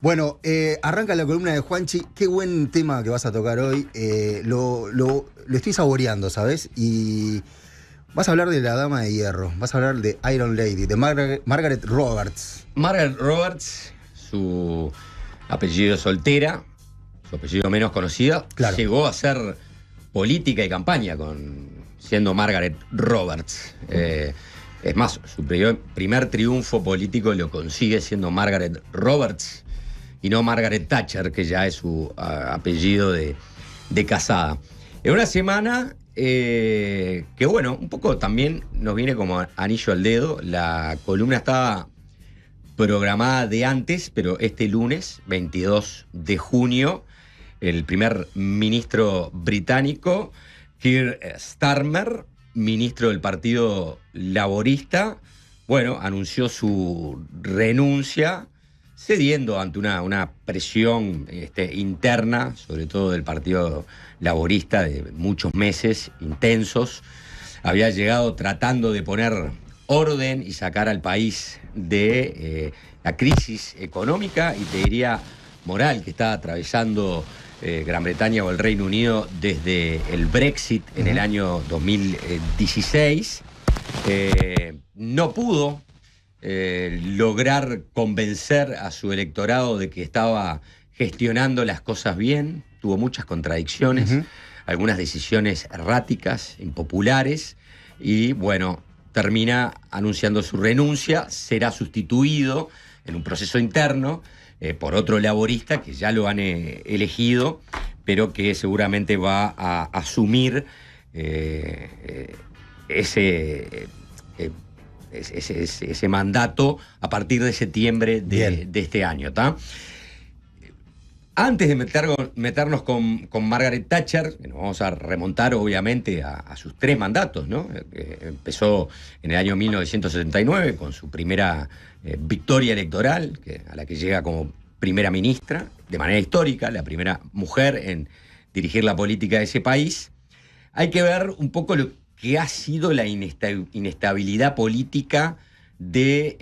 Bueno, arranca la columna de Juanchi. Qué buen tema que vas a tocar hoy. Lo estoy saboreando, ¿sabes? Y vas a hablar de la Dama de Hierro. Vas a hablar de Iron Lady, de Margaret Roberts. Margaret Roberts, su apellido soltera, su apellido menos conocido, Claro. llegó a hacer política y campaña siendo Margaret Roberts. Es más, su primer triunfo político lo consigue siendo Margaret Roberts y no Margaret Thatcher, que ya es su apellido de casada. En una semana que, bueno, un poco también nos viene como anillo al dedo. La columna estaba programada de antes, pero este lunes, 22 de junio, el primer ministro británico, Keir Starmer, ministro del Partido Laborista, bueno, anunció su renuncia, cediendo ante una presión interna, sobre todo del Partido Laborista, de muchos meses intensos. Había llegado tratando de poner orden y sacar al país de la crisis económica y, te diría, moral que está atravesando Gran Bretaña o el Reino Unido desde el Brexit en el año 2016. No pudo lograr convencer a su electorado de que estaba gestionando las cosas bien. Tuvo muchas contradicciones, algunas decisiones erráticas, impopulares, y bueno, termina anunciando su renuncia. Será sustituido en un proceso interno por otro laborista que ya lo han elegido, pero que seguramente va a asumir ese mandato a partir de septiembre de este año, ¿tá? Antes de meternos con Margaret Thatcher, nos vamos a remontar obviamente a sus 3 mandatos, ¿no? Empezó en el año 1979 con su primera victoria electoral, a la que llega como primera ministra, de manera histórica, la primera mujer en dirigir la política de ese país. Hay que ver un poco lo que ha sido la inestabilidad política del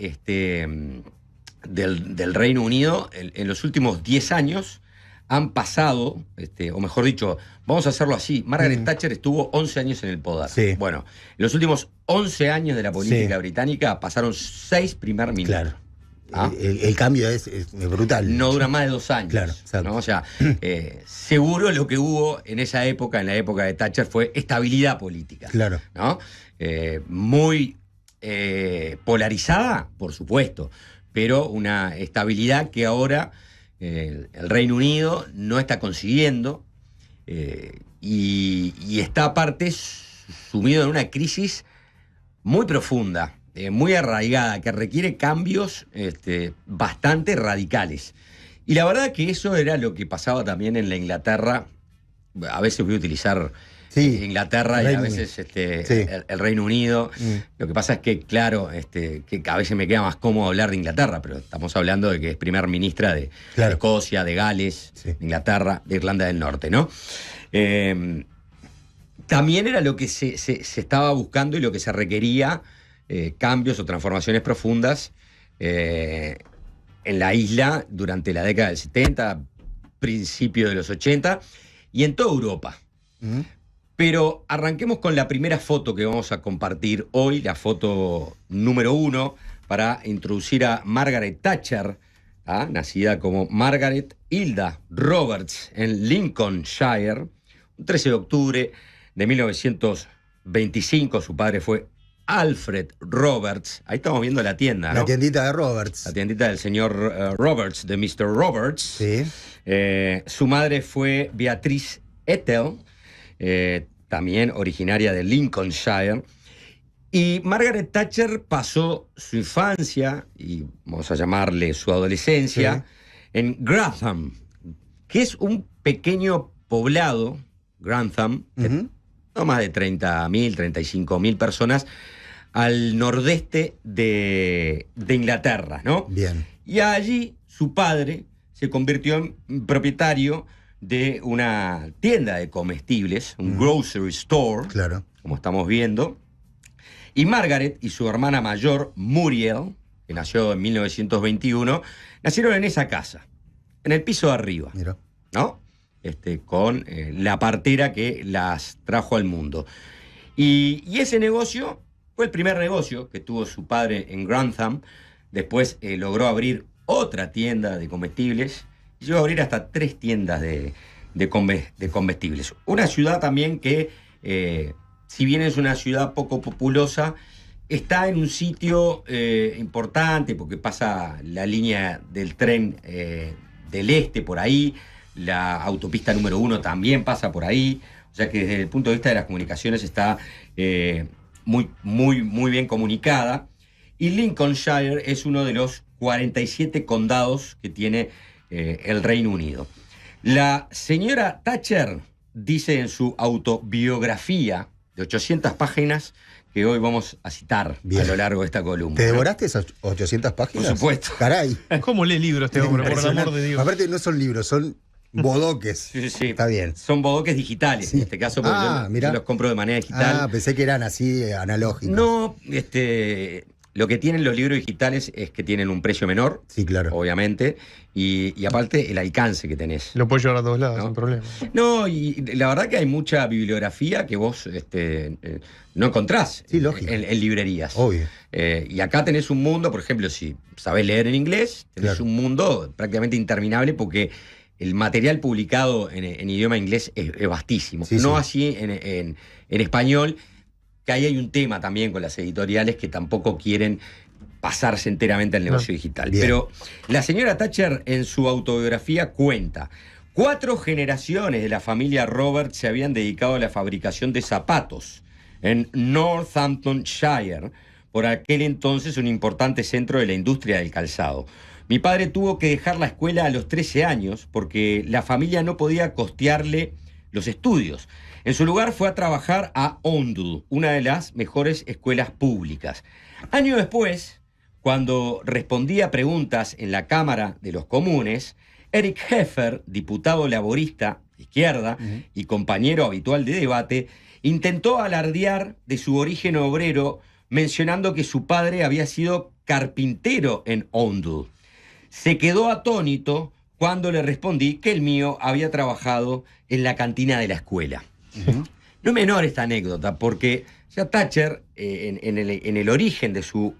Reino Unido en los últimos 10 años. Han pasado, o mejor dicho, vamos a hacerlo así, Margaret Thatcher estuvo 11 años en el poder. Sí. Bueno, en los últimos 11 años de la política británica pasaron 6 primer ministros. Claro. El cambio es brutal. No dura más de 2 años. Claro, exacto. ¿no? O sea, seguro lo que hubo en esa época, en la época de Thatcher, fue estabilidad política. Claro. ¿No? Muy polarizada, por supuesto, pero una estabilidad que ahora el Reino Unido no está consiguiendo, y está aparte sumido en una crisis muy profunda, muy arraigada, que requiere cambios bastante radicales. Y la verdad que eso era lo que pasaba también en la Inglaterra. A veces voy a utilizar Inglaterra y a veces el Reino Unido. Lo que pasa es que, claro, que a veces me queda más cómodo hablar de Inglaterra, pero estamos hablando de que es primer ministra de Escocia, de Gales, de Inglaterra, de Irlanda del Norte, ¿no? También era lo que se estaba buscando y lo que se requería, cambios o transformaciones profundas en la isla durante la década del 70, principio de los 80 y en toda Europa. Pero arranquemos con la primera foto que vamos a compartir hoy, la foto número 1, para introducir a Margaret Thatcher, nacida como Margaret Hilda Roberts en Lincolnshire, un 13 de octubre de 1925. Su padre fue Alfred Roberts. Ahí estamos viendo la tienda, ¿no? La tiendita de Roberts. La tiendita del señor Roberts, de Mr. Roberts. Sí. Su madre fue Beatriz Ethel, también originaria de Lincolnshire. Y Margaret Thatcher pasó su infancia, y vamos a llamarle su adolescencia, en Grantham, que es un pequeño poblado, Grantham, no más de 30.000, 35.000 personas, al nordeste de Inglaterra, ¿no? Bien. Y allí su padre se convirtió en propietario de una tienda de comestibles, un grocery store, Claro. como estamos viendo. Y Margaret y su hermana mayor, Muriel, que nació en 1921, nacieron en esa casa. en el piso de arriba, Mira. ¿no? Con la partera que las trajo al mundo. Y ese negocio fue el primer negocio que tuvo su padre en Grantham. Después logró abrir otra tienda de comestibles y llegó a abrir hasta 3 tiendas de comestibles. Una ciudad también que, si bien es una ciudad poco populosa, está en un sitio importante porque pasa la línea del tren del este por ahí, la autopista número 1 también pasa por ahí, o sea que desde el punto de vista de las comunicaciones está muy bien comunicada. Y Lincolnshire es uno de los 47 condados que tiene el Reino Unido. La señora Thatcher dice en su autobiografía de 800 páginas que hoy vamos a citar a lo largo de esta columna. ¿Te devoraste esas 800 páginas? Por supuesto. Caray. ¿Cómo lee libros este hombre, por el amor de Dios? Aparte no son libros, son bodoques. Sí. Está bien. Son bodoques digitales, en este caso, porque yo los compro de manera digital. Pensé que eran así analógicos. No, lo que tienen los libros digitales es que tienen un precio menor, sí, claro, obviamente, y aparte el alcance que tenés. Lo puedes llevar a todos lados, ¿no? Sin problema. No, y la verdad que hay mucha bibliografía que vos no encontrás en librerías. Obvio. Y acá tenés un mundo, por ejemplo, si sabés leer en inglés, tenés un mundo prácticamente interminable porque el material publicado en idioma inglés es vastísimo. Así en español, que ahí hay un tema también con las editoriales que tampoco quieren pasarse enteramente al negocio digital. Bien. Pero la señora Thatcher en su autobiografía cuenta: 4 generaciones de la familia Roberts se habían dedicado a la fabricación de zapatos en Northamptonshire, por aquel entonces un importante centro de la industria del calzado. Mi padre tuvo que dejar la escuela a los 13 años porque la familia no podía costearle los estudios. En su lugar fue a trabajar a Oundle, una de las mejores escuelas públicas. Años después, cuando respondía preguntas en la Cámara de los Comunes, Eric Heffer, diputado laborista de izquierda y compañero habitual de debate, intentó alardear de su origen obrero, mencionando que su padre había sido carpintero en Oundle. Se quedó atónito cuando le respondí que el mío había trabajado en la cantina de la escuela. No es menor esta anécdota, porque ya Thatcher, en el origen de su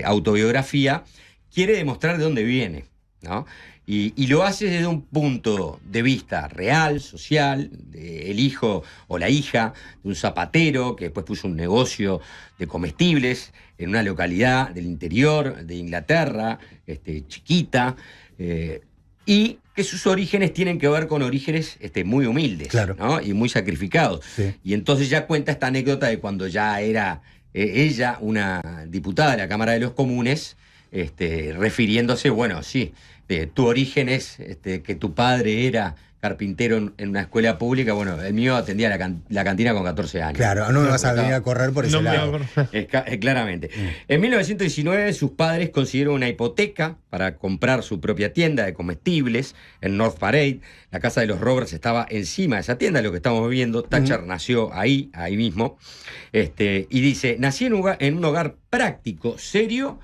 autobiografía, quiere demostrar de dónde viene, ¿no? Y lo hace desde un punto de vista real, social, el hijo o la hija de un zapatero que después puso un negocio de comestibles en una localidad del interior de Inglaterra, chiquita, y que sus orígenes tienen que ver con orígenes muy humildes, claro, ¿no? Y muy sacrificados. Sí. Y entonces ya cuenta esta anécdota de cuando ya era ella una diputada de la Cámara de los Comunes, refiriéndose, bueno, sí, tu origen es que tu padre era carpintero en una escuela pública. Bueno, el mío atendía la cantina con 14 años. Claro, no me vas a venir a correr por ese lado. Claramente. En 1919 sus padres consiguieron una hipoteca para comprar su propia tienda de comestibles en North Parade. La casa de los Roberts estaba encima de esa tienda, lo que estamos viendo. Thatcher nació ahí mismo. Y dice: nací en un hogar práctico, serio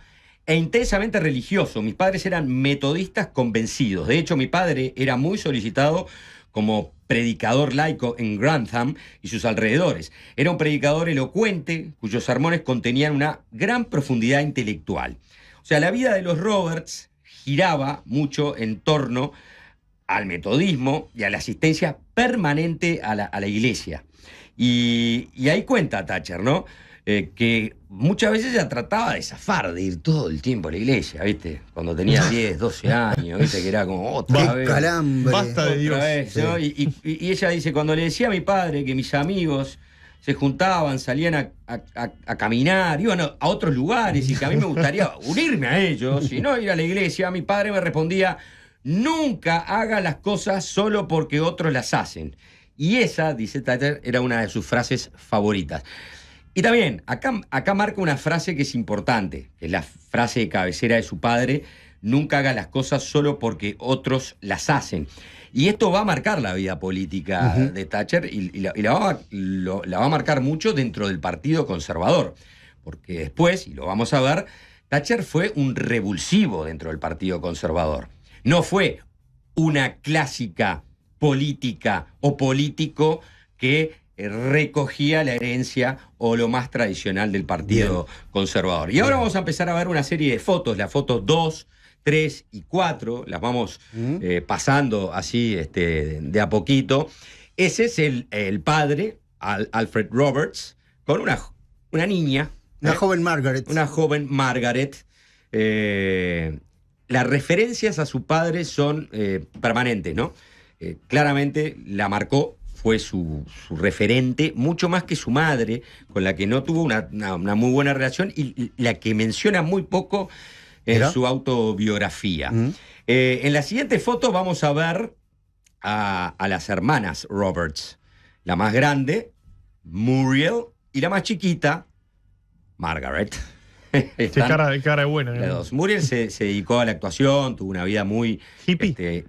e intensamente religioso. Mis padres eran metodistas convencidos. De hecho, mi padre era muy solicitado como predicador laico en Grantham y sus alrededores. Era un predicador elocuente, cuyos sermones contenían una gran profundidad intelectual. O sea, la vida de los Roberts giraba mucho en torno al metodismo y a la asistencia permanente a la iglesia. Y ahí cuenta Thatcher, ¿no? Que muchas veces ella trataba de zafar, de ir todo el tiempo a la iglesia, ¿viste? Cuando tenía 10, 12 años, ¿viste? Que era como otra vez. Calambre. Basta de Dios. Vez, ¿no? Y ella dice, cuando le decía a mi padre que mis amigos se juntaban, salían a caminar, iban a otros lugares y que a mí me gustaría unirme a ellos y no ir a la iglesia, mi padre me respondía: nunca haga las cosas solo porque otros las hacen. Y esa, dice Thatcher, era una de sus frases favoritas. Y también, acá marca una frase que es importante, que es la frase de cabecera de su padre: nunca haga las cosas solo porque otros las hacen. Y esto va a marcar la vida política de Thatcher y la va a marcar mucho dentro del Partido Conservador. Porque después, y lo vamos a ver, Thatcher fue un revulsivo dentro del Partido Conservador. No fue una clásica política o político que recogía la herencia o lo más tradicional del Partido Conservador. Y ahora vamos a empezar a ver una serie de fotos, las fotos 2, 3 y 4, las vamos pasando así de a poquito. Ese es el padre, Alfred Roberts, con una niña. Una joven Margaret. Una joven Margaret. Las referencias a su padre son permanentes, ¿no? Claramente la marcó, fue su referente, mucho más que su madre, con la que no tuvo una muy buena relación y la que menciona muy poco en su autobiografía. En la siguiente foto vamos a ver a las hermanas Roberts. La más grande, Muriel, y la más chiquita, Margaret. Qué cara buena. ¿No? Muriel se dedicó a la actuación, tuvo una vida muy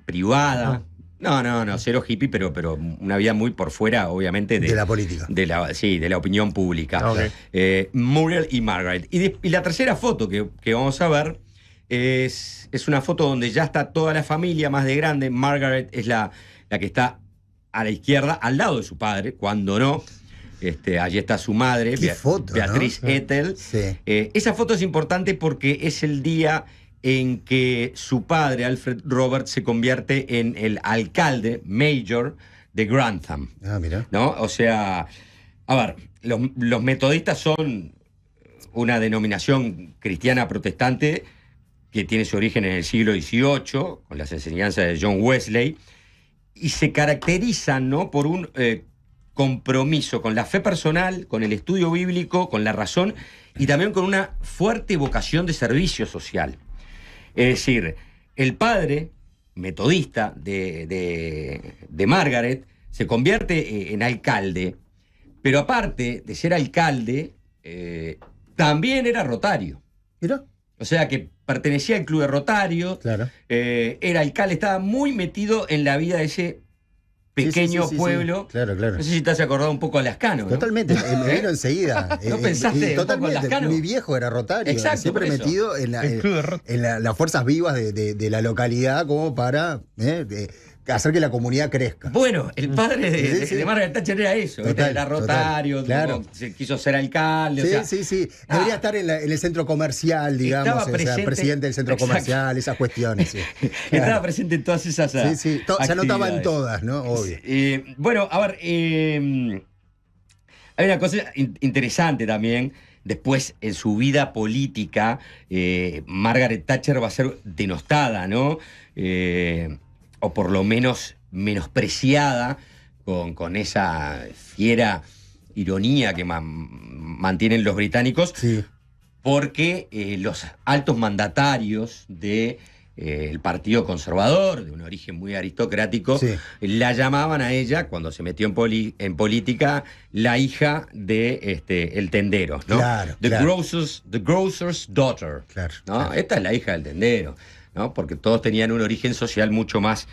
privada. No, cero hippie, pero una vida muy por fuera, obviamente, de la política. De la opinión pública. Okay. Muriel y Margaret. Y la tercera foto que vamos a ver es una foto donde ya está toda la familia más de grande. Margaret es la que está a la izquierda, al lado de su padre, cuando no. Allí está su madre, Beatriz, ¿no? Ethel. Sí. Esa foto es importante porque es el día en que su padre, Alfred Roberts, se convierte en el alcalde, mayor, de Grantham. Mira. ¿No? O sea, a ver, los metodistas son una denominación cristiana protestante que tiene su origen en el siglo XVIII, con las enseñanzas de John Wesley, y se caracterizan, ¿no?, por un compromiso con la fe personal, con el estudio bíblico, con la razón y también con una fuerte vocación de servicio social. Es decir, el padre metodista de Margaret se convierte en alcalde, pero aparte de ser alcalde, también era rotario. ¿Mira? O sea que pertenecía al club de Rotarios, claro. Era alcalde, estaba muy metido en la vida de ese pequeño pueblo. Sí. Claro. No sé si te has acordado un poco a Lascano, ¿no? Totalmente, me vino enseguida. ¿No pensaste un poco en Lascano? Mi viejo era rotario. Exacto, siempre metido en las fuerzas vivas de la localidad como para hacer que la comunidad crezca. Bueno, el padre de Margaret Thatcher era eso. Era rotario, claro. Se quiso ser alcalde. Sí. Debería estar en el centro comercial, digamos, presidente del centro comercial, esas cuestiones. Sí. Estaba Claro. presente en todas esas se anotaban todas, ¿no? Obvio. Bueno, a ver, hay una cosa interesante también. Después, en su vida política, Margaret Thatcher va a ser denostada, ¿no? O por lo menos menospreciada con esa fiera ironía que mantienen los británicos, porque los altos mandatarios del Partido Conservador, de un origen muy aristocrático, la llamaban a ella, cuando se metió en política, la hija de el tendero, ¿no? The grocer's daughter. ¿No? Esta es la hija del tendero, ¿no? Porque todos tenían un origen social mucho más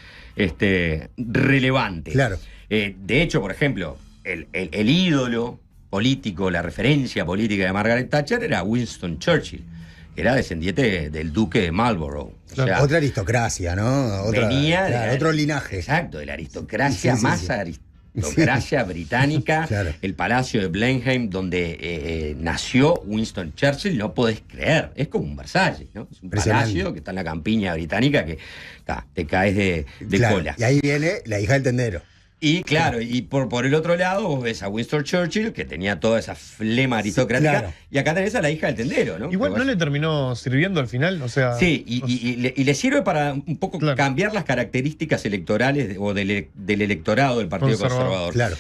relevante. Claro. De hecho, por ejemplo, el ídolo político, la referencia política de Margaret Thatcher era Winston Churchill, que era descendiente del duque de Marlborough. O sea, otra aristocracia, ¿no? Venía otro linaje. Exacto, de la aristocracia aristocracia británica, el palacio de Blenheim, donde nació Winston Churchill, no podés creer, es como un Versalles, ¿no? Es un palacio que está en la campiña británica que te caes de cola. Y ahí viene la hija del tendero. Y claro, y por el otro lado vos ves a Winston Churchill, que tenía toda esa flema aristocrática, y acá tenés a la hija del tendero, ¿no? Igual no le terminó sirviendo al final, o sea... Sí, y le sirve para un poco cambiar las características electorales del electorado del Partido Conservador. Claro.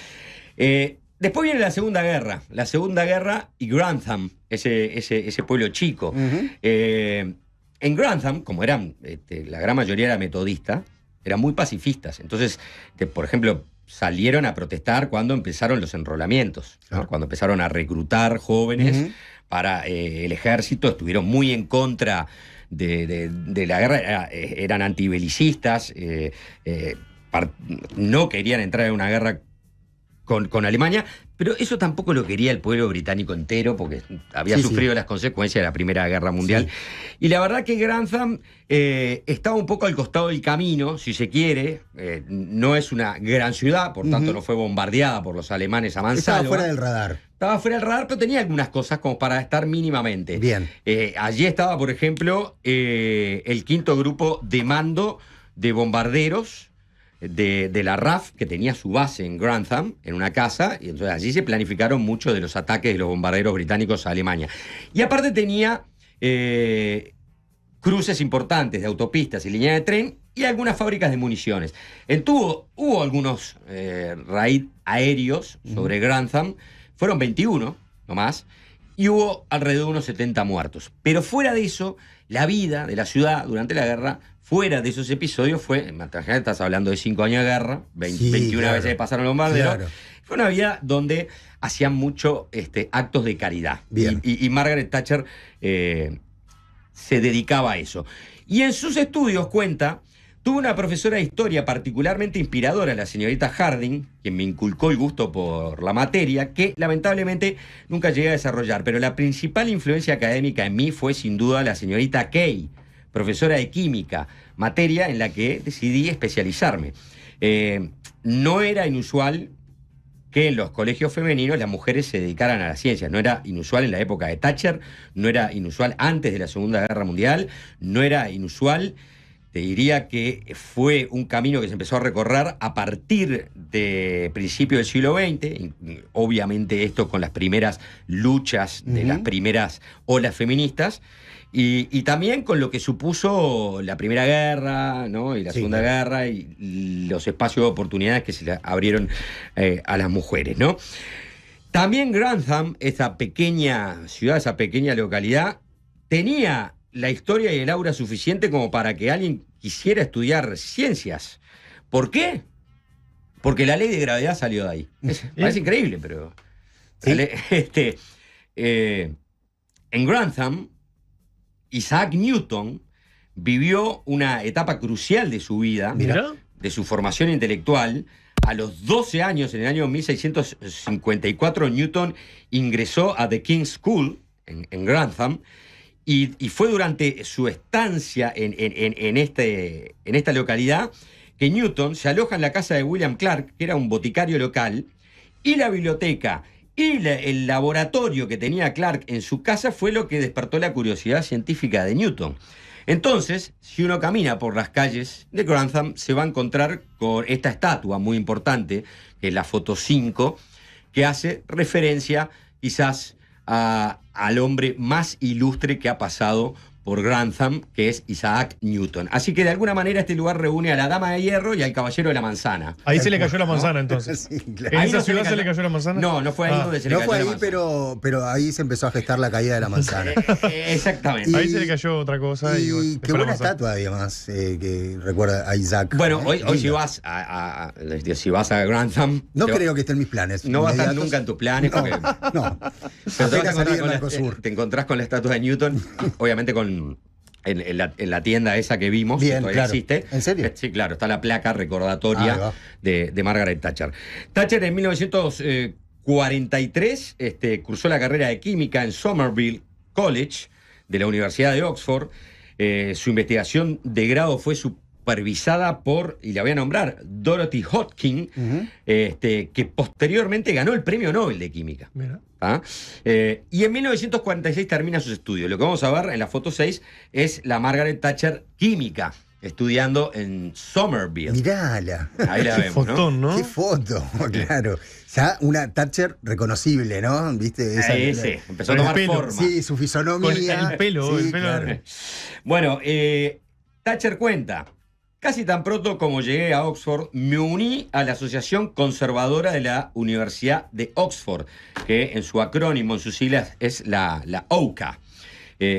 Después viene la Segunda Guerra y Grantham, ese pueblo chico. En Grantham, como eran, la gran mayoría era metodista, eran muy pacifistas. Entonces, por ejemplo, salieron a protestar cuando empezaron los enrolamientos, ¿no? Cuando empezaron a reclutar jóvenes para el ejército, estuvieron muy en contra de la guerra, eran antibelicistas, no querían entrar en una guerra con Alemania, pero eso tampoco lo quería el pueblo británico entero, porque había sufrido las consecuencias de la Primera Guerra Mundial. Sí. Y la verdad que Grantham estaba un poco al costado del camino, si se quiere. No es una gran ciudad, por tanto no fue bombardeada por los alemanes a mansalva. Estaba fuera del radar. Estaba fuera del radar, pero tenía algunas cosas como para estar mínimamente. Bien. Allí estaba, por ejemplo, el 5º grupo de mando de bombarderos de la RAF, que tenía su base en Grantham, en una casa, y entonces allí se planificaron muchos de los ataques de los bombarderos británicos a Alemania. Y aparte tenía cruces importantes de autopistas y líneas de tren y algunas fábricas de municiones. Hubo algunos raids aéreos sobre Grantham, fueron 21 nomás, y hubo alrededor de unos 70 muertos. Pero fuera de eso, la vida de la ciudad durante la guerra, fuera de esos episodios, estás hablando de 5 años de guerra, 21 veces pasaron los bombarderos, fue una vida donde hacían mucho actos de caridad. Y Margaret Thatcher se dedicaba a eso. Y en sus estudios cuenta, tuvo una profesora de historia particularmente inspiradora, la señorita Harding, quien me inculcó el gusto por la materia, que lamentablemente nunca llegué a desarrollar, pero la principal influencia académica en mí fue sin duda la señorita Kay, profesora de química, materia en la que decidí especializarme. No era inusual que en los colegios femeninos las mujeres se dedicaran a las ciencias. No era inusual en la época de Thatcher, no era inusual antes de la Segunda Guerra Mundial, no era inusual. Te diría que fue un camino que se empezó a recorrer a partir de principios del siglo XX, obviamente esto con las primeras luchas de las primeras olas feministas, y también con lo que supuso la Primera Guerra, ¿no? Y la Segunda Guerra, y los espacios de oportunidades que se le abrieron a las mujeres, ¿no? También Grantham, esa pequeña ciudad, esa pequeña localidad, tenía la historia y el aura suficiente como para que alguien quisiera estudiar ciencias. ¿Por qué? Porque la ley de gravedad salió de ahí. Parece increíble, pero... ¿Sí? En Grantham, Isaac Newton vivió una etapa crucial de su vida, de su formación intelectual. A los 12 años, en el año 1654, Newton ingresó a The King's School en Grantham, y fue durante su estancia en esta localidad que Newton se aloja en la casa de William Clark, que era un boticario local, y la biblioteca y el laboratorio que tenía Clark en su casa fue lo que despertó la curiosidad científica de Newton. Entonces, si uno camina por las calles de Grantham, se va a encontrar con esta estatua muy importante, que es la foto 5, que hace referencia quizás al hombre más ilustre que ha pasado por Grantham, que es Isaac Newton. Así que de alguna manera este lugar reúne a la dama de hierro y al caballero de la manzana. Ahí se le cayó la manzana, entonces. Sí, claro. ¿En esa ciudad se le cayó la manzana? No fue ahí donde se le cayó la manzana. No fue ahí, pero ahí se empezó a gestar la caída de la manzana. Exactamente. Ahí se le cayó otra cosa. Y qué buena estatua, además, que recuerda a Isaac. Bueno, hoy si vas a Grantham... No creo que esté en mis planes. No va a estar nunca en tus planes. No. Pero te encontrás con la estatua de Newton, obviamente en la tienda esa que vimos, bien, que todavía claro. existe. ¿En serio? Sí, claro, está la placa recordatoria de Margaret Thatcher. Thatcher en 1943 cursó la carrera de química en Somerville College de la Universidad de Oxford. Su investigación de grado fue supervisada por, y la voy a nombrar, Dorothy Hodgkin, que posteriormente ganó el Premio Nobel de Química. Mira. Y en 1946 termina sus estudios. Lo que vamos a ver en la foto 6 es la Margaret Thatcher química, estudiando en Somerville. Mirala. Ahí la vemos, fotón, ¿no? Qué foto, claro. Ya una Thatcher reconocible, ¿no? ¿Viste? Sí. Empezó a tomar forma. Sí, su fisonomía. Con el pelo. Sí, el pelo. claro. Bueno, Thatcher cuenta: casi tan pronto como llegué a Oxford, me uní a la Asociación Conservadora de la Universidad de Oxford, que en su acrónimo, en sus siglas, es la OCA.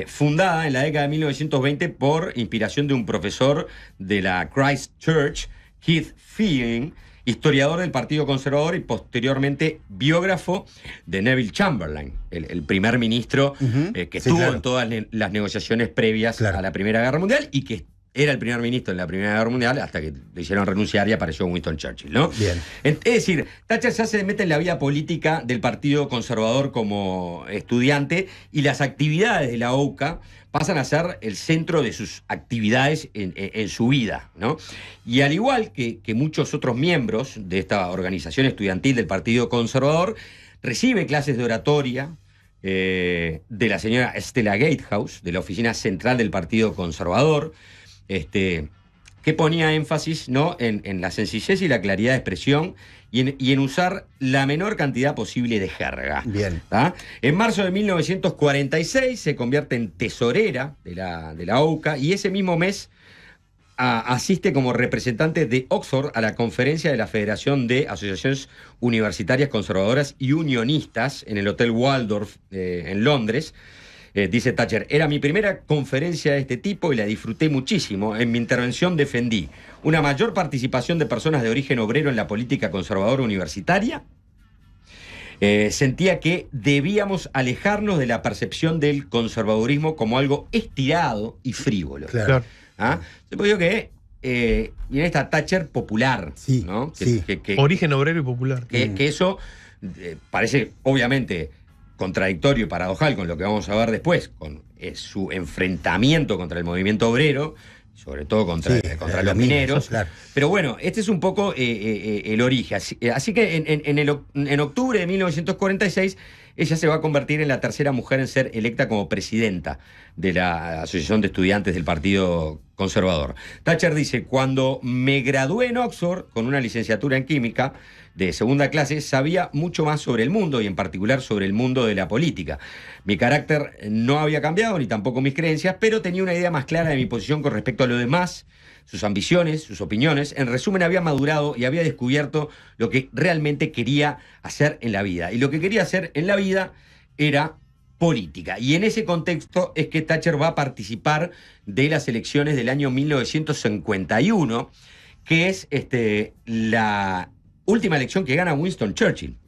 Fundada en la década de 1920 por inspiración de un profesor de la Christ Church, Keith Fielding, historiador del Partido Conservador y posteriormente biógrafo de Neville Chamberlain, el primer ministro que estuvo en todas las negociaciones previas a la Primera Guerra Mundial y que era el primer ministro en la Primera Guerra Mundial hasta que lo hicieron renunciar y apareció Winston Churchill, ¿no? Bien. Es decir, Thatcher ya se mete en la vida política del Partido Conservador como estudiante y las actividades de la OUCA pasan a ser el centro de sus actividades en su vida, ¿no? Y al igual que muchos otros miembros de esta organización estudiantil del Partido Conservador, recibe clases de oratoria de la señora Stella Gatehouse, de la oficina central del Partido Conservador, que ponía énfasis, ¿no?, en la sencillez y la claridad de expresión y en usar la menor cantidad posible de jerga. Bien. ¿Tá? En marzo de 1946 se convierte en tesorera de la OUCA y ese mismo mes asiste como representante de Oxford a la conferencia de la Federación de Asociaciones Universitarias Conservadoras y Unionistas en el Hotel Waldorf en Londres. Dice Thatcher, era mi primera conferencia de este tipo y la disfruté muchísimo. En mi intervención defendí una mayor participación de personas de origen obrero en la política conservadora universitaria. Sentía que debíamos alejarnos de la percepción del conservadurismo como algo estirado y frívolo. Claro. ¿Ah? Se puede decir que viene esta Thatcher popular, Sí, ¿no? sí. Origen obrero y popular. Que eso parece obviamente contradictorio y paradojal con lo que vamos a ver después, con su enfrentamiento contra el movimiento obrero, sobre todo contra los mineros. Claro. Pero bueno, este es un poco el origen. Así que en octubre de 1946 ella se va a convertir en la tercera mujer en ser electa como presidenta de la Asociación de Estudiantes del Partido Conservador. Thatcher dice, cuando me gradué en Oxford con una licenciatura en química de segunda clase, sabía mucho más sobre el mundo y en particular sobre el mundo de la política. Mi carácter no había cambiado ni tampoco mis creencias, pero tenía una idea más clara de mi posición con respecto a lo demás, sus ambiciones, sus opiniones. En resumen, había madurado y había descubierto lo que realmente quería hacer en la vida. Y lo que quería hacer en la vida era política. Y en ese contexto es que Thatcher va a participar de las elecciones del año 1951, que es la última elección que gana Winston Churchill.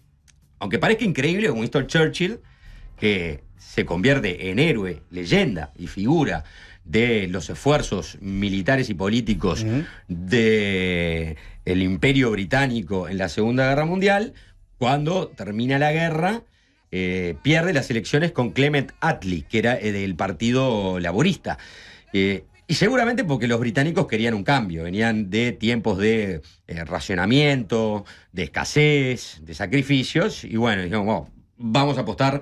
Aunque parezca increíble, Winston Churchill, que se convierte en héroe, leyenda y figura de los esfuerzos militares y políticos del Imperio Británico en la Segunda Guerra Mundial, cuando termina la guerra, pierde las elecciones con Clement Attlee, que era del Partido Laborista. Y seguramente porque los británicos querían un cambio, venían de tiempos de racionamiento, de escasez, de sacrificios, y bueno, dijeron, wow, vamos a apostar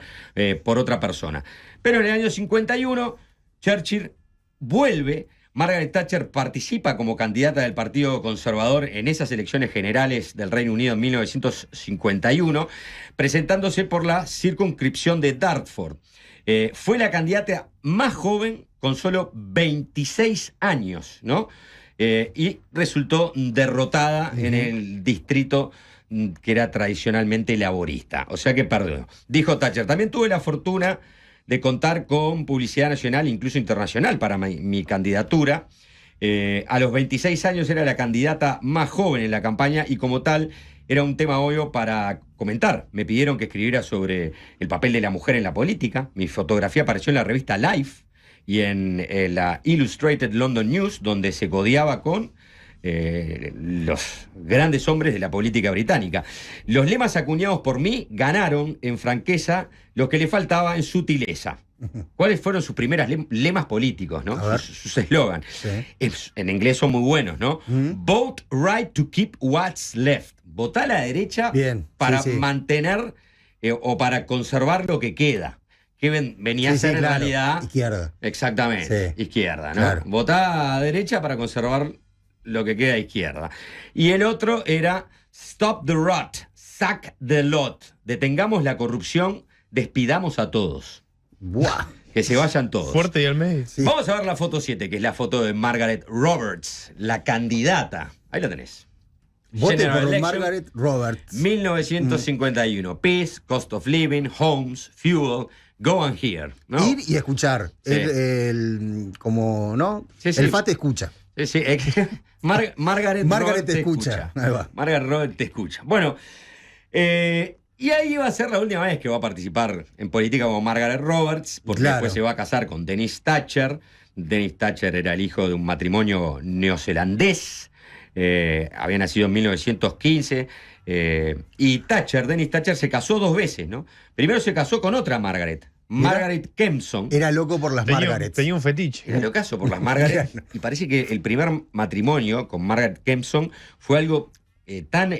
por otra persona. Pero en el año 51, Churchill vuelve, Margaret Thatcher participa como candidata del Partido Conservador en esas elecciones generales del Reino Unido en 1951, presentándose por la circunscripción de Dartford. Fue la candidata más joven con solo 26 años, ¿no? Y resultó derrotada en el distrito que era tradicionalmente laborista. O sea que perdió. Dijo Thatcher, también tuve la fortuna de contar con publicidad nacional, incluso internacional, para mi candidatura. A los 26 años era la candidata más joven en la campaña y como tal era un tema obvio para comentar. Me pidieron que escribiera sobre el papel de la mujer en la política. Mi fotografía apareció en la revista Life y en la Illustrated London News, donde se codeaba con los grandes hombres de la política británica. Los lemas acuñados por mí ganaron en franqueza lo que le faltaba en sutileza. ¿Cuáles fueron sus primeras lemas políticos, ¿no? Sus eslogan. Sí. En inglés son muy buenos, ¿no? Vote right to keep what's left. Votá a la derecha para mantener o para conservar lo que queda. Que venía a ser en realidad... Izquierda. Exactamente, izquierda, ¿no? Claro. Votá a derecha para conservar lo que queda a izquierda. Y el otro era Stop the Rot, Sack the Lot. Detengamos la corrupción, despidamos a todos. ¡Buah! Que se vayan todos. Fuerte y al medio. Sí. Vamos a ver la foto 7, que es la foto de Margaret Roberts, la candidata. Ahí la tenés. Vote General por Election, Margaret Roberts. 1951. Peace, cost of living, homes, fuel, go and hear. ¿No? Ir y escuchar. Sí. Como, ¿no? Sí, sí. El FAT escucha. Sí, Margaret Margaret te te escucha. Ahí va. Margaret Robert te escucha. Bueno, y ahí va a ser la última vez que va a participar en política como Margaret Roberts, porque Claro. después se va a casar con Dennis Thatcher, Dennis Thatcher era el hijo de un matrimonio neozelandés, había nacido en 1915, y Dennis Thatcher se casó 2 veces, ¿no? Primero se casó con otra Margaret Kempson. Era loco por las Margarets. Tenía un fetiche. Era locazo por las Margaret. Y parece que el primer matrimonio con Margaret Kempson fue algo tan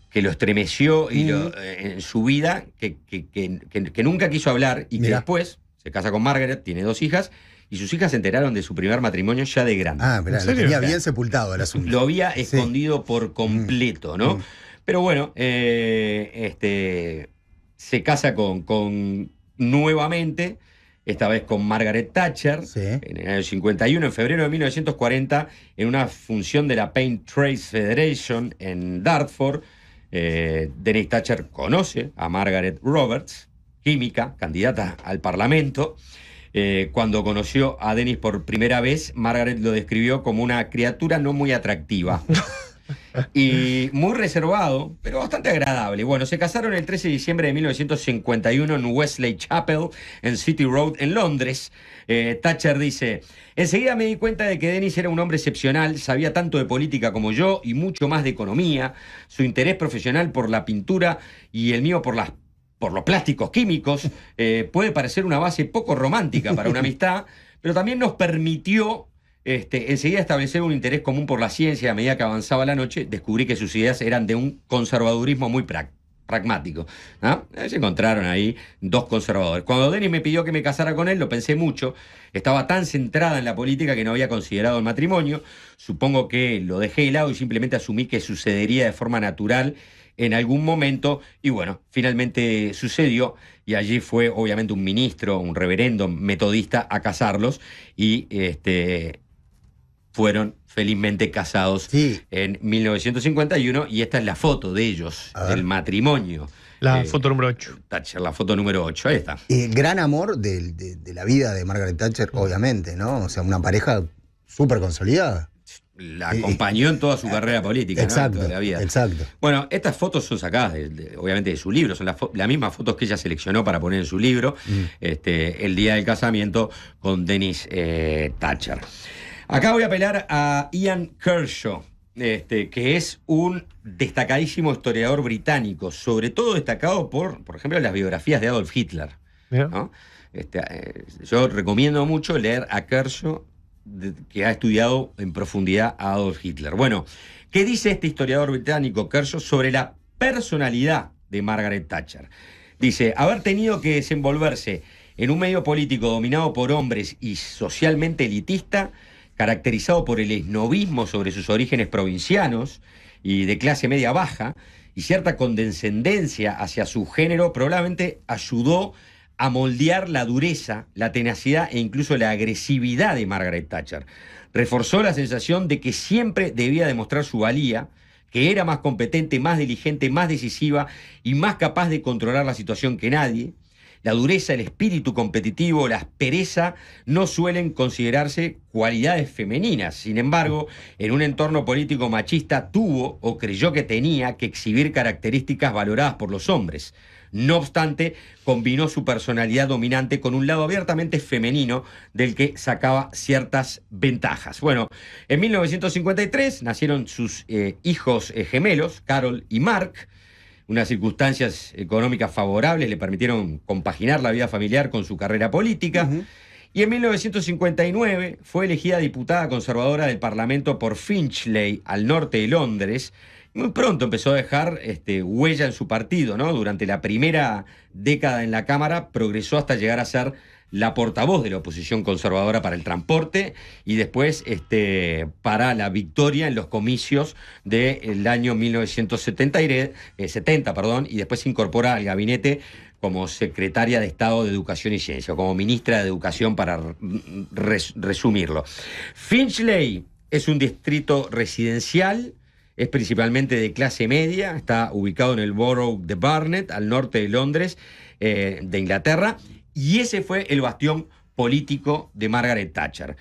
que lo estremeció y en su vida que nunca quiso hablar y que después se casa con Margaret, tiene 2 hijas y sus hijas se enteraron de su primer matrimonio ya de grande. Ah, pero lo tenía bien sepultado el asunto. Lo había escondido por completo, ¿no? Pero bueno, se casa con nuevamente, esta vez con Margaret Thatcher, en el año 51, en febrero de 1940, en una función de la Paint Trades Federation en Dartford. Dennis Thatcher conoce a Margaret Roberts, química, candidata al Parlamento. Cuando conoció a Dennis por primera vez, Margaret lo describió como una criatura no muy atractiva. Y muy reservado, pero bastante agradable. Bueno, se casaron el 13 de diciembre de 1951 en Wesley Chapel, en City Road, en Londres. Thatcher dice: enseguida me di cuenta de que Dennis era un hombre excepcional, sabía tanto de política como yo y mucho más de economía. Su interés profesional por la pintura y el mío por los plásticos químicos puede parecer una base poco romántica para una amistad, pero también nos permitió enseguida establecer un interés común por la ciencia. A medida que avanzaba la noche, descubrí que sus ideas eran de un conservadurismo muy pragmático, ¿no? Se encontraron ahí 2 conservadores. Cuando Dennis me pidió que me casara con él, lo pensé mucho. Estaba tan centrada en la política que no había considerado el matrimonio. Supongo que lo dejé de lado y simplemente asumí que sucedería de forma natural en algún momento, y bueno, finalmente sucedió, y allí fue obviamente un ministro, un reverendo metodista a casarlos, y fueron felizmente casados en 1951, y esta es la foto de ellos, del matrimonio. La foto número 8. Thatcher, la foto número 8, ahí está. Gran amor de la vida de Margaret Thatcher, obviamente, ¿no? O sea, una pareja súper consolidada. La acompañó en toda su carrera política, exacto, ¿no? Toda la vida. Exacto. Bueno, estas fotos son sacadas, obviamente, de su libro, son las mismas fotos que ella seleccionó para poner en su libro, el día del casamiento con Dennis Thatcher. Acá voy a apelar a Ian Kershaw, que es un destacadísimo historiador británico, sobre todo destacado por ejemplo, las biografías de Adolf Hitler, ¿no? Yo recomiendo mucho leer a Kershaw, que ha estudiado en profundidad a Adolf Hitler. Bueno, ¿qué dice este historiador británico Kershaw sobre la personalidad de Margaret Thatcher? Dice: haber tenido que desenvolverse en un medio político dominado por hombres y socialmente elitista, caracterizado por el esnobismo sobre sus orígenes provincianos y de clase media baja, y cierta condescendencia hacia su género, probablemente ayudó a moldear la dureza, la tenacidad e incluso la agresividad de Margaret Thatcher. Reforzó la sensación de que siempre debía demostrar su valía, que era más competente, más diligente, más decisiva y más capaz de controlar la situación que nadie. La dureza, el espíritu competitivo, la aspereza no suelen considerarse cualidades femeninas. Sin embargo, en un entorno político machista tuvo o creyó que tenía que exhibir características valoradas por los hombres. No obstante, combinó su personalidad dominante con un lado abiertamente femenino del que sacaba ciertas ventajas. Bueno, en 1953 nacieron sus hijos gemelos, Carol y Mark. Unas circunstancias económicas favorables le permitieron compaginar la vida familiar con su carrera política. Y en 1959 fue elegida diputada conservadora del Parlamento por Finchley, al norte de Londres. Muy pronto empezó a dejar huella en su partido, ¿no? Durante la primera década en la Cámara progresó hasta llegar a ser la portavoz de la oposición conservadora para el transporte y después para la victoria en los comicios del año 1970, y después se incorpora al gabinete como secretaria de Estado de Educación y Ciencia, o como ministra de Educación, para resumirlo. Finchley es un distrito residencial. Es principalmente de clase media, está ubicado en el borough de Barnet, al norte de Londres, de Inglaterra, y ese fue el bastión político de Margaret Thatcher.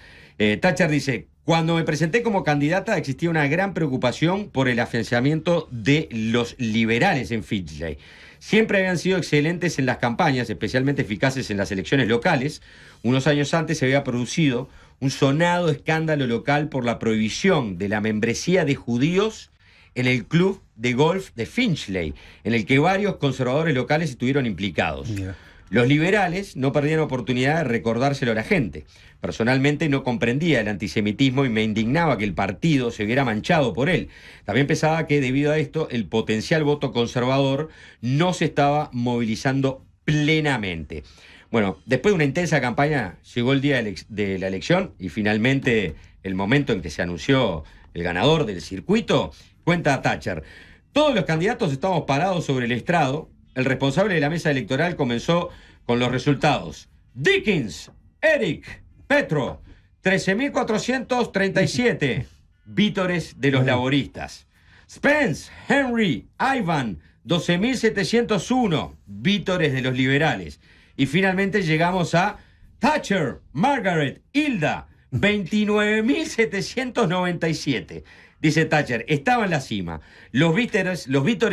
Thatcher dice: cuando me presenté como candidata existía una gran preocupación por el afianzamiento de los liberales en Finchley. Siempre habían sido excelentes en las campañas, especialmente eficaces en las elecciones locales. Unos años antes se había producido un sonado escándalo local por la prohibición de la membresía de judíos en el club de golf de Finchley, en el que varios conservadores locales estuvieron implicados. Mira. Los liberales no perdían oportunidad de recordárselo a la gente. Personalmente no comprendía el antisemitismo y me indignaba que el partido se viera manchado por él. También pensaba que debido a esto el potencial voto conservador no se estaba movilizando plenamente. Bueno, después de una intensa campaña llegó el día de la elección y finalmente el momento en que se anunció el ganador del circuito. Cuenta Thatcher: todos los candidatos estábamos parados sobre el estrado. El responsable de la mesa electoral comenzó con los resultados. Dickens, Eric, Petro, 13.437 vítores de los laboristas. Spence, Henry, Ivan, 12.701 vítores de los liberales. Y finalmente llegamos a Thatcher, Margaret, Hilda, 29.797. Dice Thatcher, estaba en la cima. Los vítores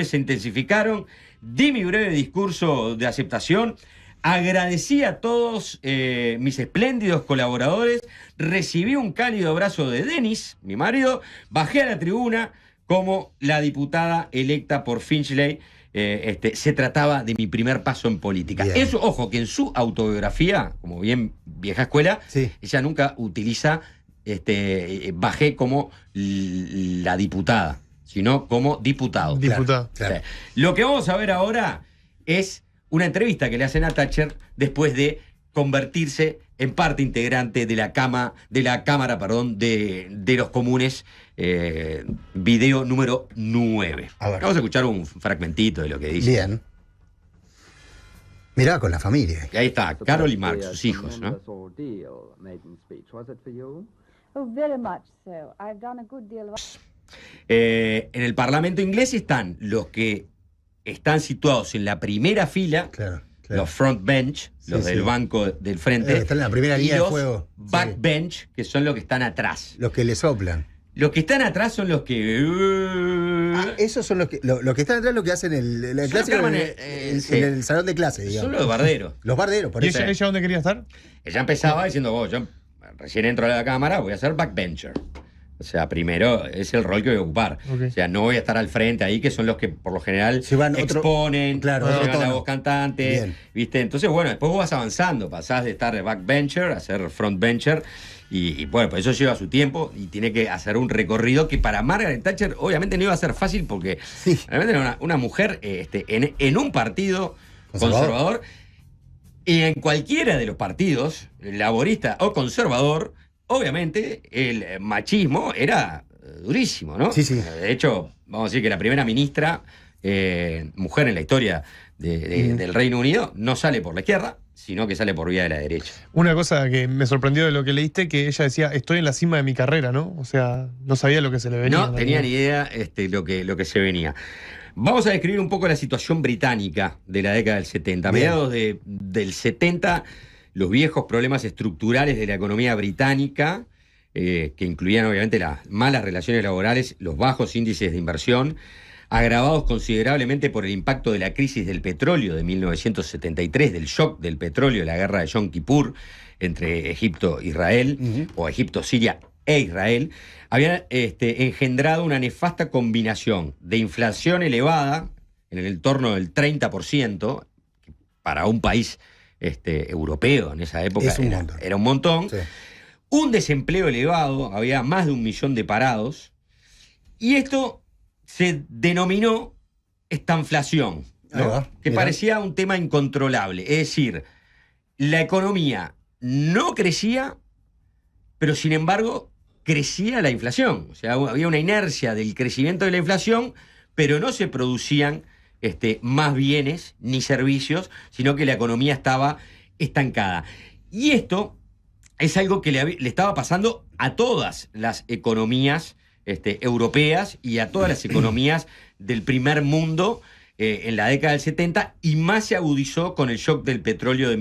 se intensificaron. Di mi breve discurso de aceptación. Agradecí a todos mis espléndidos colaboradores. Recibí un cálido abrazo de Dennis, mi marido. Bajé a la tribuna como la diputada electa por Finchley. Se trataba de mi primer paso en política. Bien. Eso, ojo, que en su autobiografía, como bien vieja escuela, Sí. ella nunca utiliza bajé como la diputada, sino como diputado. Diputado. Claro. O sea, lo que vamos a ver ahora es una entrevista que le hacen a Thatcher después de convertirse en parte integrante de la Cámara de los Comunes, video número 9. A ver. Vamos a escuchar un fragmentito de lo que dice. Bien. Mirá, con la familia. Y ahí está, Carol y Mark, sus hijos, ¿no? Oh, very much so. I've done a good deal of... En el Parlamento inglés están los que están situados en la primera fila, Claro. los front bench, Sí, los del sí. banco del frente, Están en la primera y línea de los fuego. back Sí. bench, que son los que están atrás. Los que le soplan. Los que están atrás son los que... Esos son los que están atrás, lo que hacen el Son clase los que arman en el salón de clase, digamos. son los barderos. Los barderos, por ¿Y eso. ella dónde quería estar? Ella empezaba diciendo, yo recién entro a la cámara, voy a ser backbencher. O sea, primero es el rol que voy a ocupar. Ok. O sea, no voy a estar al frente ahí, que son los que por lo general Se van otro- exponen, claro, llevan otro la tono. voz cantante, Bien. ¿viste? Entonces, bueno, después vos vas avanzando, pasás de estar de backbencher a ser frontbencher. Y bueno, pues eso lleva su tiempo y tiene que hacer un recorrido que para Margaret Thatcher obviamente no iba a ser fácil porque Sí. realmente era una mujer en un partido Conservador. conservador y en cualquiera de los partidos, laborista o conservador, obviamente el machismo era durísimo, ¿no? Sí, sí. De hecho, vamos a decir que la primera ministra, mujer en la historia del Reino Unido, no sale por la izquierda, sino que sale por vía de la derecha. Una cosa que me sorprendió de lo que leíste, que ella decía, estoy en la cima de mi carrera, ¿no? O sea, no sabía lo que se le venía. No tenía ni idea lo que se venía. Vamos a describir un poco la situación británica de la década del 70. A Bien. mediados del 70, los viejos problemas estructurales de la economía británica, que incluían obviamente las malas relaciones laborales, los bajos índices de inversión, agravados considerablemente por el impacto de la crisis del petróleo de 1973, del shock del petróleo de la guerra de Yom Kippur entre Egipto e Israel, o Egipto, Siria e Israel, habían engendrado una nefasta combinación de inflación elevada, en el entorno del 30%, que para un país europeo en esa época Es un montón. era un montón, Sí. un desempleo elevado, había más de 1 millón de parados, y esto se denominó estanflación, Ahí ¿no? va, Que mirá. parecía un tema incontrolable. Es decir, la economía no crecía, pero sin embargo crecía la inflación. O sea, había una inercia del crecimiento de la inflación, pero no se producían más bienes ni servicios, sino que la economía estaba estancada. Y esto es algo que le estaba pasando a todas las economías europeas y a todas las economías del primer mundo en la década del 70, y más se agudizó con el shock del petróleo de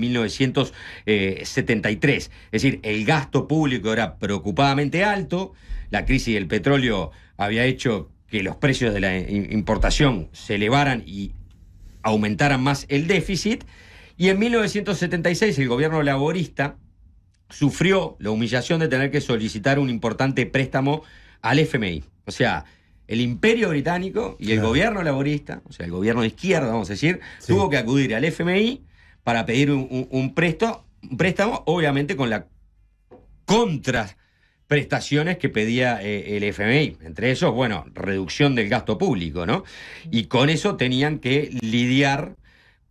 1973. Es decir, el gasto público era preocupadamente alto, la crisis del petróleo había hecho que los precios de la importación se elevaran y aumentaran más el déficit. Y en 1976 el gobierno laborista sufrió la humillación de tener que solicitar un importante préstamo al FMI. O sea, el Imperio Británico y el gobierno laborista, o sea, el gobierno de izquierda, vamos a decir, tuvo que acudir al FMI para pedir un préstamo, obviamente con las contraprestaciones que pedía el FMI. Entre esos, bueno, reducción del gasto público, ¿no? Y con eso tenían que lidiar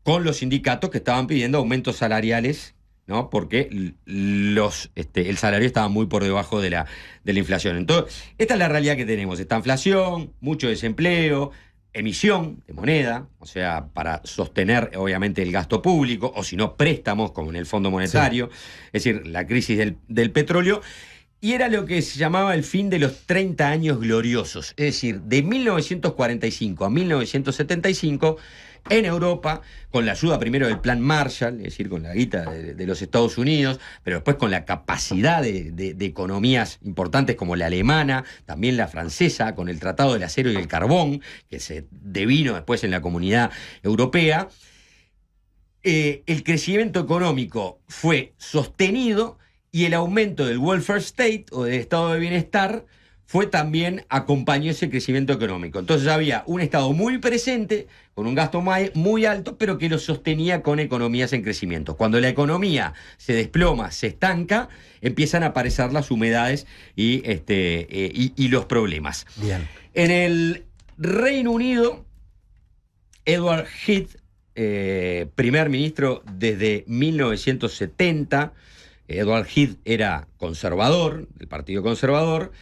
con los sindicatos que estaban pidiendo aumentos salariales, ¿no? Porque el salario estaba muy por debajo de la inflación. Entonces, esta es la realidad que tenemos. Esta inflación, mucho desempleo, emisión de moneda, o sea, para sostener obviamente el gasto público, o si no, préstamos, como en el Fondo Monetario, es decir, la crisis del petróleo. Y era lo que se llamaba el fin de los 30 años gloriosos. Es decir, de 1945 a 1975, en Europa, con la ayuda primero del Plan Marshall, es decir, con la guita de los Estados Unidos, pero después con la capacidad de economías importantes como la alemana, también la francesa, con el Tratado del Acero y el Carbón, que se devino después en la Comunidad Europea, el crecimiento económico fue sostenido y el aumento del welfare state, o del estado de bienestar, acompañó ese crecimiento económico. Entonces había un Estado muy presente, con un gasto muy alto, pero que lo sostenía con economías en crecimiento. Cuando la economía se desploma, se estanca, empiezan a aparecer las humedades y los problemas. Bien. En el Reino Unido, Edward Heath, primer ministro desde 1970, Edward Heath era conservador, del Partido Conservador.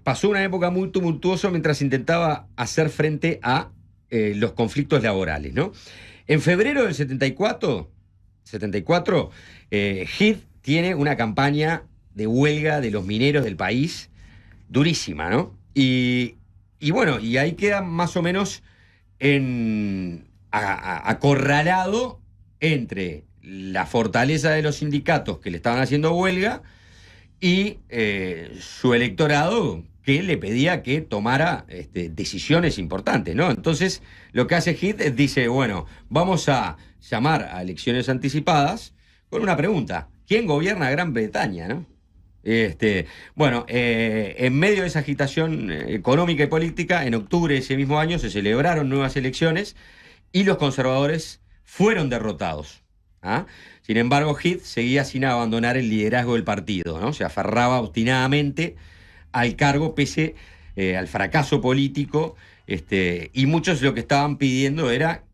Pasó una época muy tumultuosa mientras intentaba hacer frente a los conflictos laborales, ¿no? En febrero del 74, Heath tiene una campaña de huelga de los mineros del país durísima, ¿no? Y bueno, y ahí queda más o menos acorralado entre la fortaleza de los sindicatos que le estaban haciendo huelga y su electorado, que le pedía que tomara decisiones importantes, ¿no? Entonces, lo que hace Heath es, dice, bueno, vamos a llamar a elecciones anticipadas con una pregunta: ¿quién gobierna Gran Bretaña, no? Bueno, en medio de esa agitación económica y política, en octubre de ese mismo año se celebraron nuevas elecciones y los conservadores fueron derrotados. ¿Ah? Sin embargo, Heath seguía sin abandonar el liderazgo del partido, ¿no? Se aferraba obstinadamente al cargo pese al fracaso político, y muchos lo que estaban pidiendo era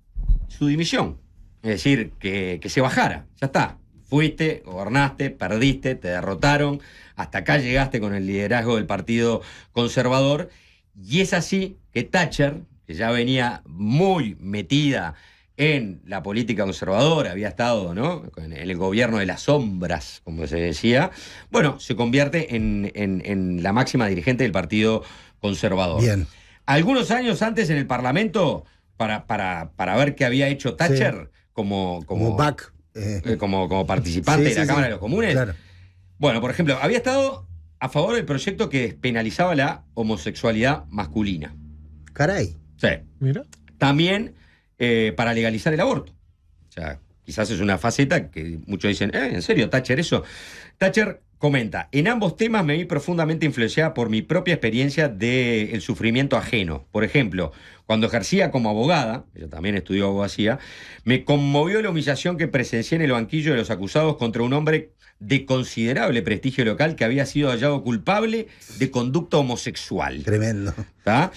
su dimisión, es decir, que se bajara. Ya está, fuiste, gobernaste, perdiste, te derrotaron, hasta acá llegaste con el liderazgo del Partido Conservador, y es así que Thatcher, que ya venía muy metida en la política conservadora, había estado, ¿no?, en el gobierno de las sombras, como se decía, bueno, se convierte en la máxima dirigente del Partido Conservador. Bien. Algunos años antes en el Parlamento, para ver qué había hecho Thatcher, como participante de la Cámara de los Comunes. Claro. Bueno, por ejemplo, había estado a favor del proyecto que despenalizaba la homosexualidad masculina. Caray. Sí. Mira. También para legalizar el aborto. O sea, quizás es una faceta que muchos dicen, ¿en serio, Thatcher, eso? Thatcher comenta: en ambos temas me vi profundamente influenciada por mi propia experiencia del sufrimiento ajeno. Por ejemplo, cuando ejercía como abogada, ella también estudió abogacía, me conmovió la humillación que presencié en el banquillo de los acusados contra un hombre de considerable prestigio local que había sido hallado culpable de conducta homosexual. Tremendo. ¿Tá?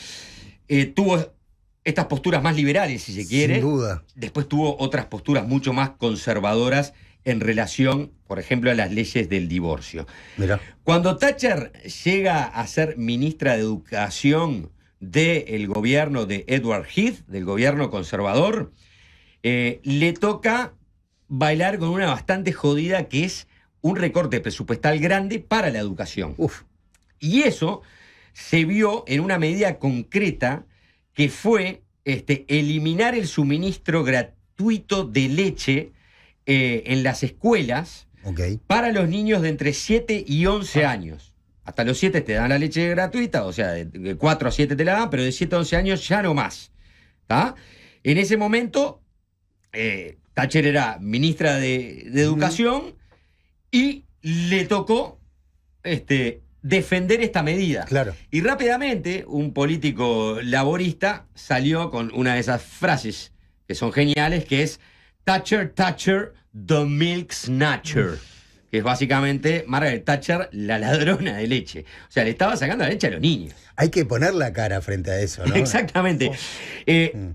Tuvo estas posturas más liberales, si se quiere. Sin duda. Después tuvo otras posturas mucho más conservadoras en relación, por ejemplo, a las leyes del divorcio. Mirá. Cuando Thatcher llega a ser ministra de Educación del gobierno de Edward Heath, del gobierno conservador, le toca bailar con una bastante jodida, que es un recorte presupuestal grande para la educación. Uf. Y eso se vio en una medida concreta, que fue eliminar el suministro gratuito de leche en las escuelas, Okay. para los niños de entre 7 y 11 años. Hasta los 7 te dan la leche gratuita, o sea, de 4 a 7 te la dan, pero de 7 a 11 años ya no más. ¿Tá? En ese momento, Thatcher era ministra de Educación y le tocó defender esta medida. Claro. Y rápidamente un político laborista salió con una de esas frases que son geniales, que es Thatcher, Thatcher, the milk snatcher. Que es básicamente Margaret Thatcher, la ladrona de leche. O sea, le estaba sacando la leche a los niños. Hay que poner la cara frente a eso, ¿no? Exactamente.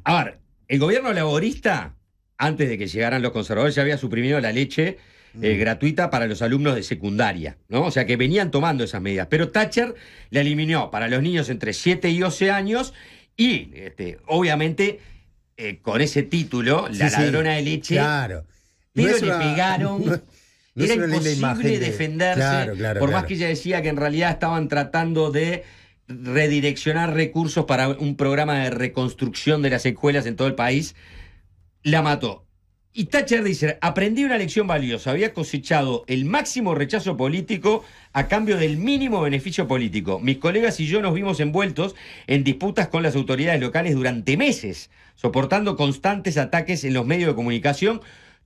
A ver, el gobierno laborista, antes de que llegaran los conservadores, ya había suprimido la leche gratuita para los alumnos de secundaria, ¿no? O sea, que venían tomando esas medidas. Pero Thatcher la eliminó para los niños entre 7 y 11 años y, obviamente, con ese título, la ladrona de leche... Claro. Pero le pegaron... No era es una linda imposible imagen defenderse, por más que ella decía que en realidad estaban tratando de redireccionar recursos para un programa de reconstrucción de las escuelas en todo el país, la mató. Y Thatcher dice, aprendí una lección valiosa, había cosechado el máximo rechazo político a cambio del mínimo beneficio político. Mis colegas y yo nos vimos envueltos en disputas con las autoridades locales durante meses, soportando constantes ataques en los medios de comunicación.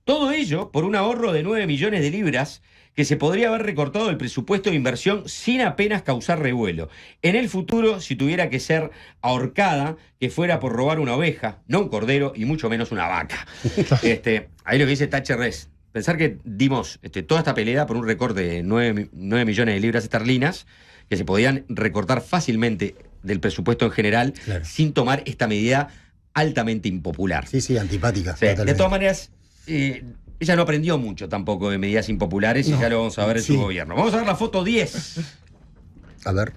Todo ello por un ahorro de 9 millones de libras que se podría haber recortado del presupuesto de inversión sin apenas causar revuelo. En el futuro, si tuviera que ser ahorcada, que fuera por robar una oveja, no un cordero y mucho menos una vaca. Ahí lo que dice Thatcher es pensar que dimos toda esta pelea por un recorte de 9 millones de libras esterlinas que se podían recortar fácilmente del presupuesto en general, claro, sin tomar esta medida altamente impopular. Sí, antipática. Sí, de todas maneras... ella no aprendió mucho tampoco de medidas impopulares y ya lo vamos a ver en su gobierno. Vamos a ver la foto 10. A ver.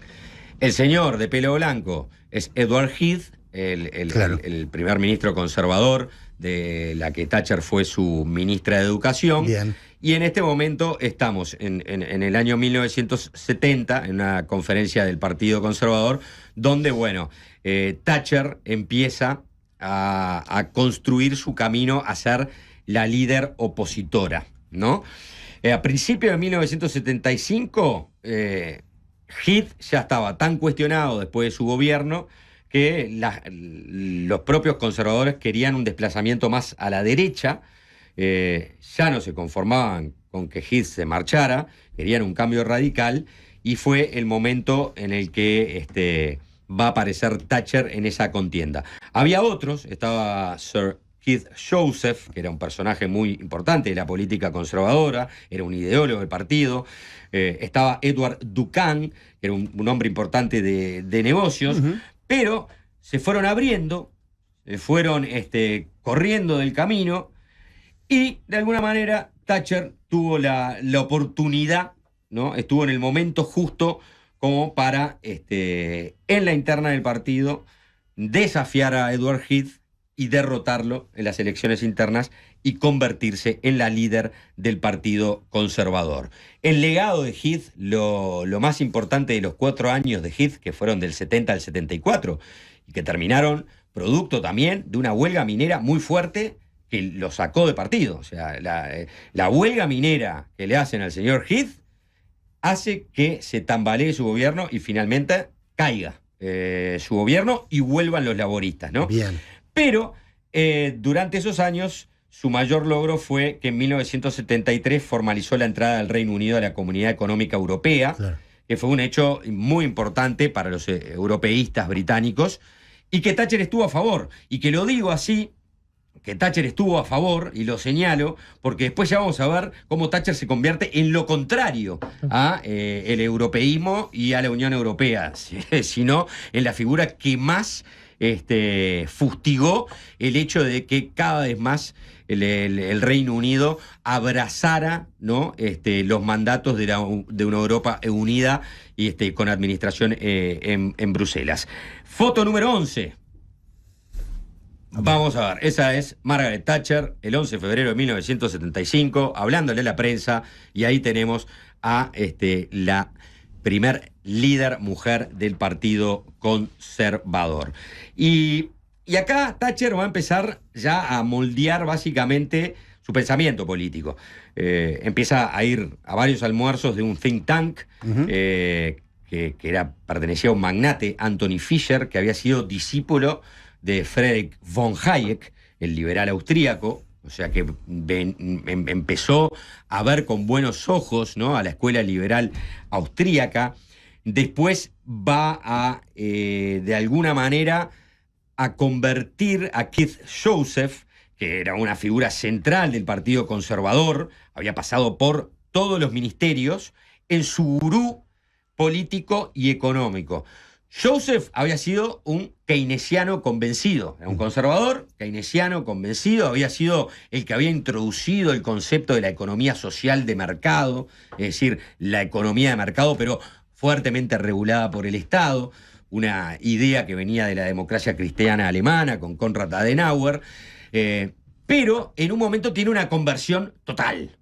El señor de pelo blanco es Edward Heath, el primer ministro conservador de la que Thatcher fue su ministra de Educación. Bien. Y en este momento estamos en el año 1970, en una conferencia del Partido Conservador, donde, Thatcher empieza a construir su camino a ser la líder opositora, ¿no? A principios de 1975, Heath ya estaba tan cuestionado después de su gobierno que los propios conservadores querían un desplazamiento más a la derecha, ya no se conformaban con que Heath se marchara, querían un cambio radical, y fue el momento en el que va a aparecer Thatcher en esa contienda. Había otros, estaba Sir Keith Joseph, que era un personaje muy importante de la política conservadora, era un ideólogo del partido. Estaba Edward Duncan, que era un hombre importante de negocios, pero se fueron abriendo, se fueron corriendo del camino, y de alguna manera Thatcher tuvo la oportunidad, ¿no? Estuvo en el momento justo como para, en la interna del partido, desafiar a Edward Heath y derrotarlo en las elecciones internas y convertirse en la líder del Partido Conservador. El legado de Heath, lo más importante de los 4 años de Heath, que fueron del 70 al 74, y que terminaron producto también de una huelga minera muy fuerte que lo sacó de partido. O sea, la huelga minera que le hacen al señor Heath hace que se tambalee su gobierno y finalmente caiga su gobierno y vuelvan los laboristas, ¿no? Bien. Pero durante esos años su mayor logro fue que en 1973 formalizó la entrada del Reino Unido a la Comunidad Económica Europea, claro, que fue un hecho muy importante para los europeístas británicos, y que Thatcher estuvo a favor. Y que lo digo así, que Thatcher estuvo a favor, y lo señalo, porque después ya vamos a ver cómo Thatcher se convierte en lo contrario a el europeísmo y a la Unión Europea, sino en la figura que más fustigó el hecho de que cada vez más el Reino Unido abrazara, ¿no? Los mandatos de una Europa unida y con administración en Bruselas. Foto número 11. Vamos a ver, esa es Margaret Thatcher, el 11 de febrero de 1975, hablándole a la prensa, y ahí tenemos a la primer líder mujer del Partido Conservador. Y acá Thatcher va a empezar ya a moldear básicamente su pensamiento político. Empieza a ir a varios almuerzos de un think tank, que pertenecía a un magnate, Anthony Fisher, que había sido discípulo de Friedrich von Hayek, el liberal austríaco, o sea que empezó a ver con buenos ojos, ¿no?, a la escuela liberal austríaca. Después va a, de alguna manera, a convertir a Keith Joseph, que era una figura central del Partido Conservador, había pasado por todos los ministerios, en su gurú político y económico. Joseph había sido un keynesiano convencido, era un conservador keynesiano convencido, había sido el que había introducido el concepto de la economía social de mercado, es decir, la economía de mercado, pero fuertemente regulada por el Estado, una idea que venía de la democracia cristiana alemana con Konrad Adenauer, pero en un momento tiene una conversión total,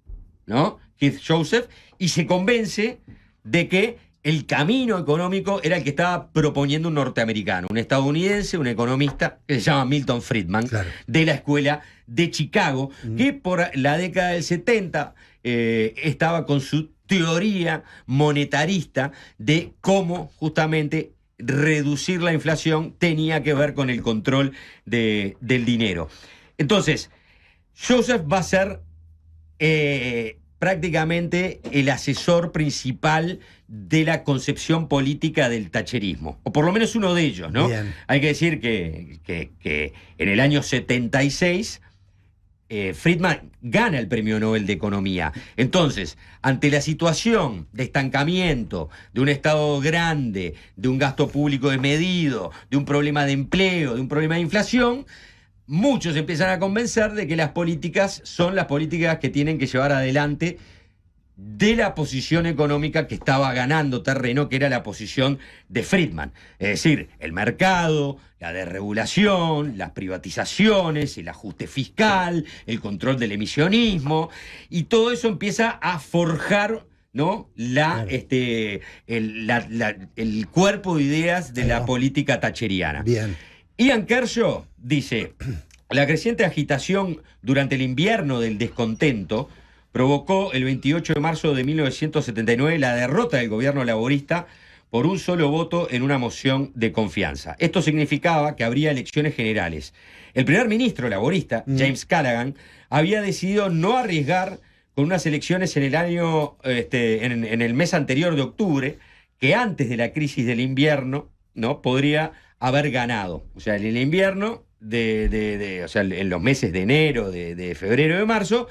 ¿no?, Keith Joseph, y se convence de que el camino económico era el que estaba proponiendo un norteamericano, un estadounidense, un economista que se llama Milton Friedman, claro, de la escuela de Chicago, que por la década del 70 estaba con su teoría monetarista de cómo justamente reducir la inflación tenía que ver con el control del dinero. Entonces, Joseph va a ser prácticamente el asesor principal de la concepción política del thatcherismo, o por lo menos uno de ellos, ¿no? Bien. Hay que decir que en el año 76 Friedman gana el Premio Nobel de Economía. Entonces, ante la situación de estancamiento, de un Estado grande, de un gasto público desmedido, de un problema de empleo, de un problema de inflación, muchos empiezan a convencer de que las políticas son las políticas que tienen que llevar adelante de la posición económica que estaba ganando terreno, que era la posición de Friedman. Es decir, el mercado, la desregulación, las privatizaciones, el ajuste fiscal, el control del emisionismo, y todo eso empieza a forjar, ¿no?, el cuerpo de ideas de la política thatcheriana. Bien. Ian Kershaw dice: la creciente agitación durante el invierno del descontento provocó el 28 de marzo de 1979 la derrota del gobierno laborista por un solo voto en una moción de confianza. Esto significaba que habría elecciones generales. El primer ministro laborista, James Callaghan, había decidido no arriesgar con unas elecciones en el año, en el mes anterior de octubre, que antes de la crisis del invierno, ¿no?, podría haber ganado. O sea, en el invierno, o sea, en los meses de enero, de febrero, de marzo,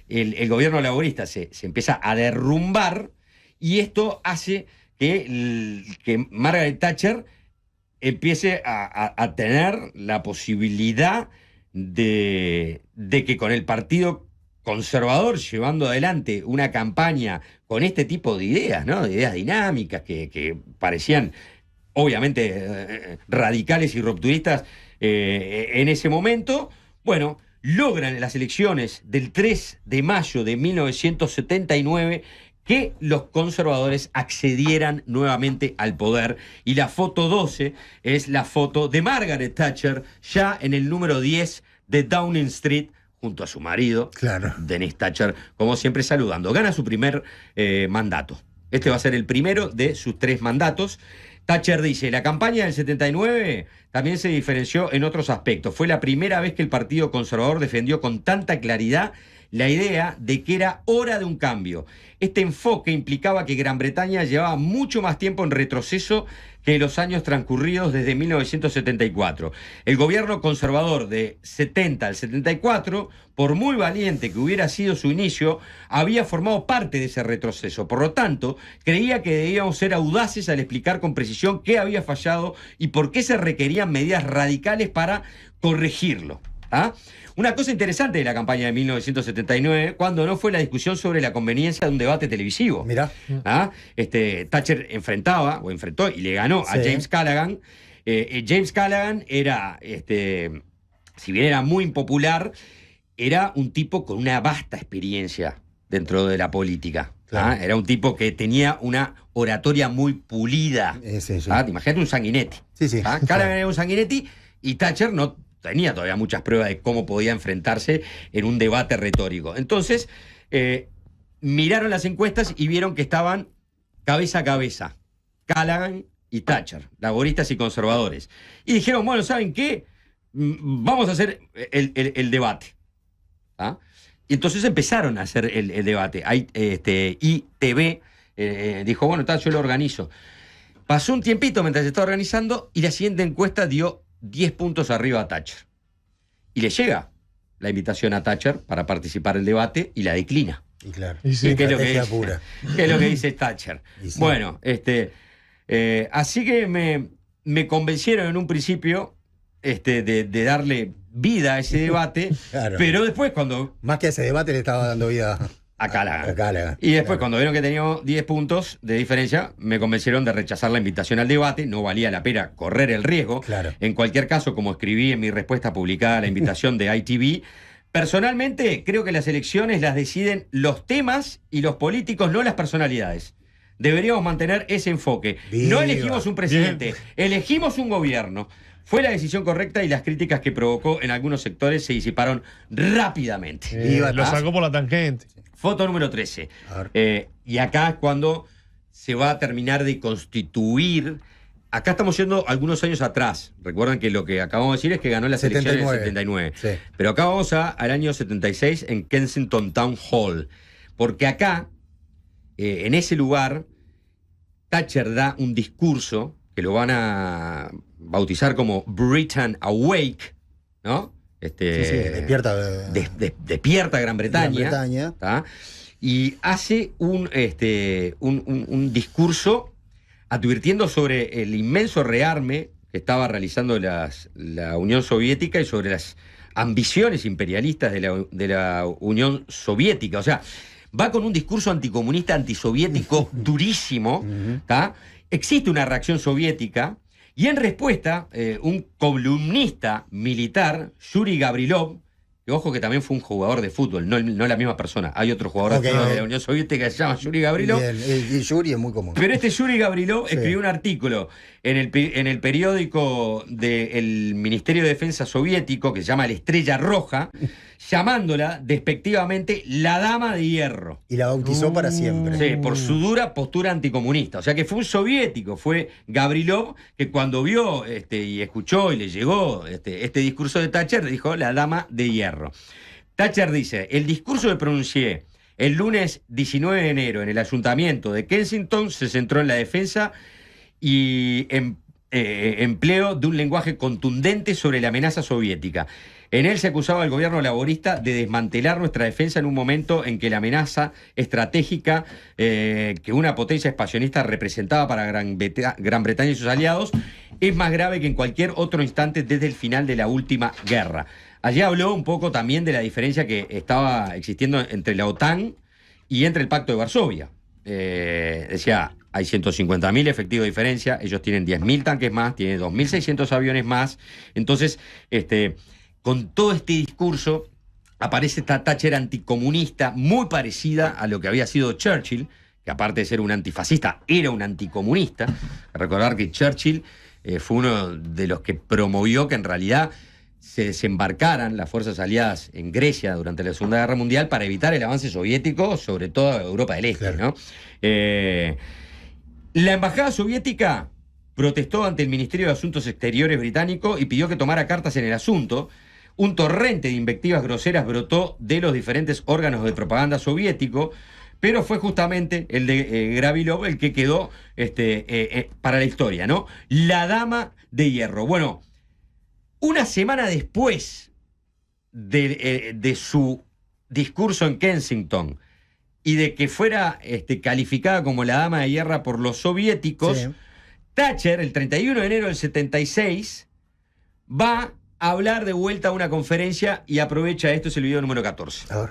el gobierno laborista se empieza a derrumbar, y esto hace que Margaret Thatcher empiece a tener la posibilidad de que con el Partido Conservador llevando adelante una campaña con este tipo de ideas, ¿no?, de ideas dinámicas que parecían obviamente radicales y rupturistas en ese momento. Bueno, logran en las elecciones del 3 de mayo de 1979 que los conservadores accedieran nuevamente al poder, y la foto 12 es la foto de Margaret Thatcher ya en el número 10 de Downing Street junto a su marido, claro, Dennis Thatcher, como siempre saludando. Gana su primer mandato. Este va a ser el primero de sus 3 mandatos. Thatcher dice: la campaña del 79 también se diferenció en otros aspectos. Fue la primera vez que el Partido Conservador defendió con tanta claridad la idea de que era hora de un cambio. Este enfoque implicaba que Gran Bretaña llevaba mucho más tiempo en retroceso que los años transcurridos desde 1974. El gobierno conservador de 70 al 74, por muy valiente que hubiera sido su inicio, había formado parte de ese retroceso. Por lo tanto, creía que debíamos ser audaces al explicar con precisión qué había fallado y por qué se requerían medidas radicales para corregirlo. ¿Ah? Una cosa interesante de la campaña de 1979, cuando no fue la discusión sobre la conveniencia de un debate televisivo. Mirá. ¿Ah? Thatcher enfrentó y le ganó a James Callaghan. James Callaghan era, si bien era muy impopular, era un tipo con una vasta experiencia dentro de la política. Claro. ¿Ah? Era un tipo que tenía una oratoria muy pulida. ¿Ah? Imagínate un Sanguinetti. Sí. ¿Ah? Callaghan era un Sanguinetti y Thatcher no tenía todavía muchas pruebas de cómo podía enfrentarse en un debate retórico. Entonces, miraron las encuestas y vieron que estaban cabeza a cabeza Callaghan y Thatcher, laboristas y conservadores. Y dijeron: bueno, ¿saben qué? vamos a hacer el debate. ¿Ah? Y entonces empezaron a hacer el debate. ITV dijo, bueno, yo lo organizo. Pasó un tiempito mientras se estaba organizando y la siguiente encuesta dio 10 puntos arriba a Thatcher. Y le llega la invitación a Thatcher para participar en el debate y la declina. Y claro, Y sí, ¿Qué es lo que estrategia dice? pura. ¿Qué es lo que dice Thatcher? Y sí. Bueno, así que me convencieron en un principio de darle vida a ese debate, Claro. pero después cuando... Más que a ese debate le estaba dando vida A Callaghan. a Callaghan. Y después, Claro. cuando vieron que teníamos 10 puntos de diferencia, me convencieron de rechazar la invitación al debate. No valía la pena correr el riesgo. Claro. En cualquier caso, como escribí en mi respuesta publicada a la invitación de ITV, personalmente creo que las elecciones las deciden los temas y los políticos, no las personalidades. Deberíamos mantener ese enfoque. Viva. No elegimos un presidente, elegimos un gobierno. Fue la decisión correcta y las críticas que provocó en algunos sectores se disiparon rápidamente. Viva, lo sacó por la tangente. Foto número 13. A ver. Y acá es cuando se va a terminar de constituir. Acá estamos yendo algunos años atrás. Recuerden que lo que acabamos de decir es que ganó las elecciones del 79. Sí. Pero acá vamos al año 76 en Kensington Town Hall. Porque acá, en ese lugar, Thatcher da un discurso que lo van a bautizar como Britain Awake, ¿no? Sí, despierta. Despierta Gran Bretaña. Gran Bretaña. ¿tá? Y hace un discurso advirtiendo sobre el inmenso rearme que estaba realizando la Unión Soviética y sobre las ambiciones imperialistas de la Unión Soviética. O sea, va con un discurso anticomunista, antisoviético durísimo. ¿Tá? Existe una reacción soviética y en respuesta un columnista militar, Yuri Gavrilov, que ojo que también fue un jugador de fútbol, no la misma persona. Hay otro jugador de fútbol de la Unión Soviética que se llama Yuri Gavrilov. Bien, y Yuri es muy común. Pero este Yuri Gavrilov Sí. escribió un artículo en el periódico del Ministerio de Defensa soviético que se llama La Estrella Roja, llamándola despectivamente la Dama de Hierro. Y la bautizó para siempre. Sí, por su dura postura anticomunista. O sea que fue un soviético, fue Gavrilov, que cuando vio y escuchó y le llegó este discurso de Thatcher, dijo la Dama de Hierro. Thatcher dice, el discurso que pronuncié el lunes 19 de enero en el ayuntamiento de Kensington se centró en la defensa y empleo de un lenguaje contundente sobre la amenaza soviética. En él se acusaba al gobierno laborista de desmantelar nuestra defensa en un momento en que la amenaza estratégica que una potencia expansionista representaba para Gran Bretaña y sus aliados es más grave que en cualquier otro instante desde el final de la última guerra. Allí habló un poco también de la diferencia que estaba existiendo entre la OTAN y entre el Pacto de Varsovia. Decía, hay 150.000 efectivos de diferencia, ellos tienen 10.000 tanques más, tienen 2.600 aviones más. Entonces, con todo este discurso aparece esta Thatcher anticomunista muy parecida a lo que había sido Churchill, que aparte de ser un antifascista, era un anticomunista. Recordar que Churchill fue uno de los que promovió que en realidad se desembarcaran las fuerzas aliadas en Grecia durante la Segunda Guerra Mundial para evitar el avance soviético sobre toda Europa del Este, Claro. ¿no? La embajada soviética protestó ante el Ministerio de Asuntos Exteriores británico y pidió que tomara cartas en el asunto. Un torrente de invectivas groseras brotó de los diferentes órganos de propaganda soviético, pero fue justamente el de Gravylov el que quedó para la historia, ¿no? La Dama de Hierro. Bueno, una semana después de su discurso en Kensington y de que fuera calificada como la Dama de Hierro por los soviéticos, Sí. Thatcher, el 31 de enero del 76, va a hablar de vuelta a una conferencia y aprovecha esto, es el video número 14. A ver.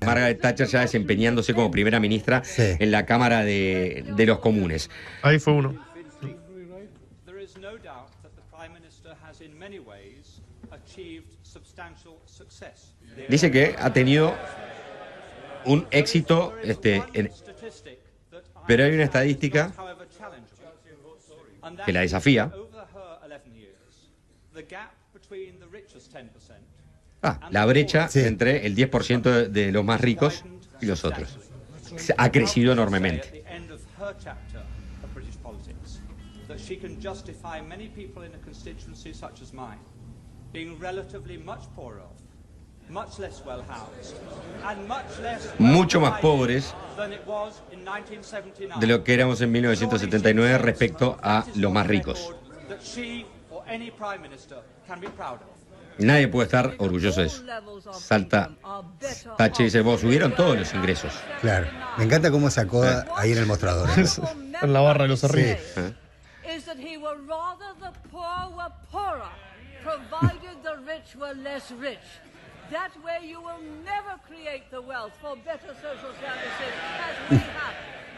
Margaret Thatcher ya desempeñándose como primera ministra Sí. en la Cámara de los Comunes. Ahí fue uno. There is no doubt that the Prime Minister has in many ways achieved substantial success. Dice que ha tenido un éxito, Statistic that I pero hay una estadística however challenging. And that que la desafía. over her 11 years, the gap between the richest 10% La brecha Sí. entre el 10% de los más ricos y los otros. Ha crecido enormemente. at the end of her chapter of British politics. that she can justify many people in a constituency such as mine being relatively much poorer off, much less well housed, and much less Mucho más pobres than it was in 1979. de lo que éramos en 1979 respecto a los más ricos. That she or any prime minister can be proud of. Nadie puede estar orgulloso de eso. Salta Thatcher y dice, vos subieron todos los ingresos. Claro. Me encanta cómo sacó ahí en el mostrador. En la barra de los arriba. Is that he were rather the poor were poorer, provided the rich were less rich. That way you will never create the wealth for better social services as we have.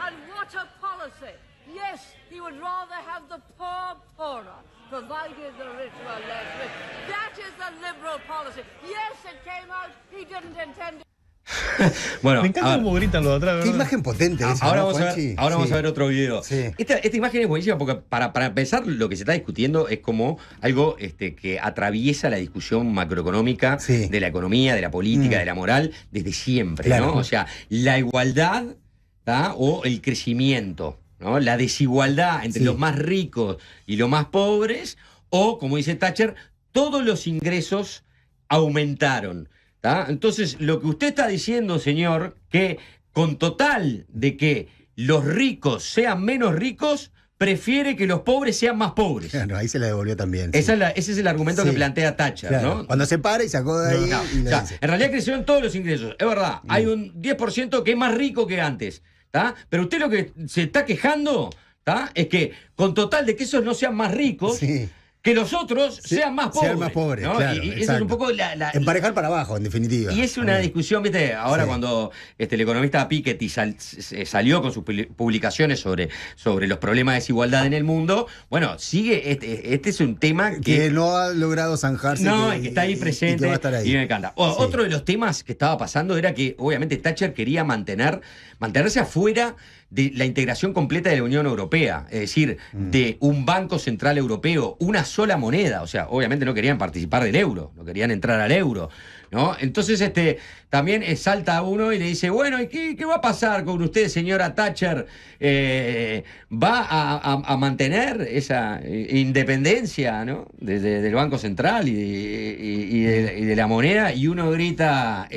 And what a policy! Yes, he would rather have the poor poorer, provided the rich were less rich. That is the liberal policy. Yes, it came out, he didn't intend it. Bueno, Me encanta cómo gritan los de atrás. Qué ¿verdad? imagen potente esa, ahora ¿no, vamos a Juanchi? ver, ahora vamos Sí. a ver otro video. Sí. Esta imagen es buenísima porque para empezar lo que se está discutiendo es como algo que atraviesa la discusión macroeconómica Sí. de la economía, de la política, de la moral, desde siempre, Claro. ¿no? O sea, la igualdad, ¿tá? O el crecimiento, ¿no? La desigualdad entre Sí. los más ricos y los más pobres, o, como dice Thatcher, todos los ingresos aumentaron. ¿Tá? Entonces, lo que usted está diciendo, señor, que con total de que los ricos sean menos ricos, prefiere que los pobres sean más pobres. Claro, ahí se la devolvió también. sí. Ese es el argumento Sí. que plantea Thatcher, Claro. ¿no? Cuando se para y sacó de ahí No, y o le sea, dice. en realidad crecieron todos los ingresos, es verdad. Hay un 10% que es más rico que antes, ¿tá? Pero usted lo que se está quejando, ¿tá? Es que con total de que esos no sean más ricos, Sí. que los otros Sí, sean más pobres. sean más pobres, ¿no? claro, y eso es exacto. un poco Emparejar para abajo, en definitiva. y es una discusión, ¿viste? Ahora Sí. cuando el economista Piketty salió con sus publicaciones sobre los problemas de desigualdad en el mundo, bueno, sigue, este es un tema Que no ha logrado zanjarse. no, y que está ahí y presente que va a estar ahí. y me encanta. Sí. Otro de los temas que estaba pasando era que obviamente Thatcher quería mantenerse afuera de la integración completa de la Unión Europea, es decir, de un Banco Central Europeo, una sola moneda, o sea, obviamente no querían participar del euro, no querían entrar al euro, ¿no? Entonces también salta uno y le dice, bueno, ¿y qué va a pasar con usted, señora Thatcher? ¿Va a mantener esa independencia, ¿no? del Banco Central y de la moneda? Y uno grita,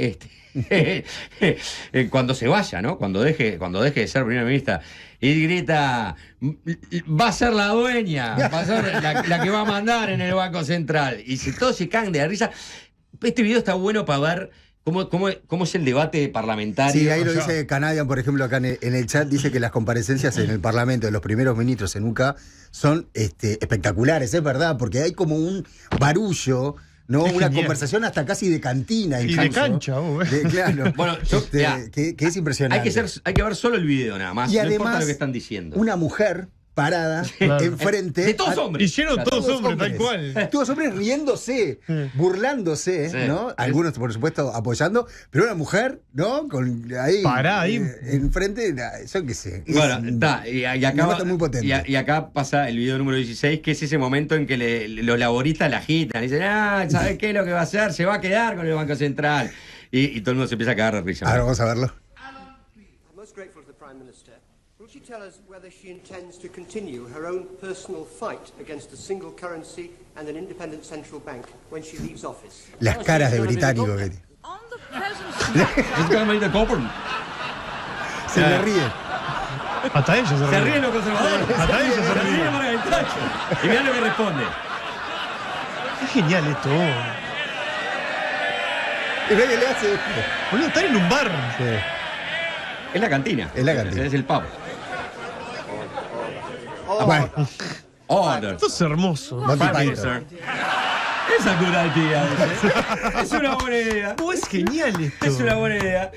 cuando se vaya, ¿no? Cuando deje de ser primer ministro, y grita, va a ser la dueña, va a ser la que va a mandar en el Banco Central. Y todos se caen de la risa. Este video está bueno para ver cómo es el debate parlamentario. Sí, ahí lo O sea, dice Canadian, por ejemplo, acá en el chat, dice que las comparecencias en el Parlamento de los primeros ministros en UK son espectaculares, es verdad, porque hay como un barullo, ¿no? Es Una genial. conversación hasta casi de cantina Y incluso. de cancha, vos. Claro. Bueno, mirá, que es impresionante. hay que ver solo el video nada más, Y no importa además, lo que están diciendo. una mujer parada Claro. enfrente. De todos a- hombres. Hicieron Claro. todos hombres, tal cual. Todos hombres riéndose, burlándose, Sí. ¿no? Algunos, por supuesto, apoyando, pero una mujer, ¿no? Con ahí. Pará ahí. Enfrente, yo qué sé. es Bueno, está, y acá, nota muy potente. y acá pasa el video número 16, que es ese momento en que los laboristas la agitan. Dicen, ¿sabes qué es lo que va a hacer? Se va a quedar con el Banco Central. Y todo el mundo se empieza a cagar de risa. Ahora vamos a verlo. I'm most grateful to the Prime Minister. Will she tell us whether she intends to continue her own personal fight against a single currency and an independent central bank when she leaves office? Las caras de británico que On the present Es que me dice Coburn. se le ríe. Hasta ella se Se ríe. ríen los conservadores. Hasta ella se ríe. ríen Margaret Thatcher. Y mirá lo que responde. Es genial esto. Y ve que le hace. Boludo, estar en un bar. Es la cantina. Es la cantina. Es el pub. Bueno, Order. Esto es hermoso. Monty Prime Python. Minister. Es una buena idea. Es una buena idea. Oh, es genial esto. Es una buena idea.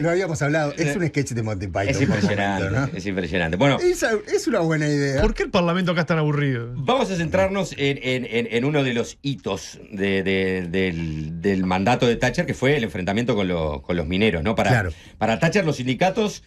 Lo habíamos hablado, es un sketch de Monty Python. Es por impresionante. momento, ¿no? Es impresionante. Bueno. Es una buena idea. ¿Por qué el Parlamento acá es tan aburrido? Vamos a centrarnos en uno de los hitos del mandato de Thatcher, que fue el enfrentamiento con los mineros, ¿no? Claro. Para Thatcher, los sindicatos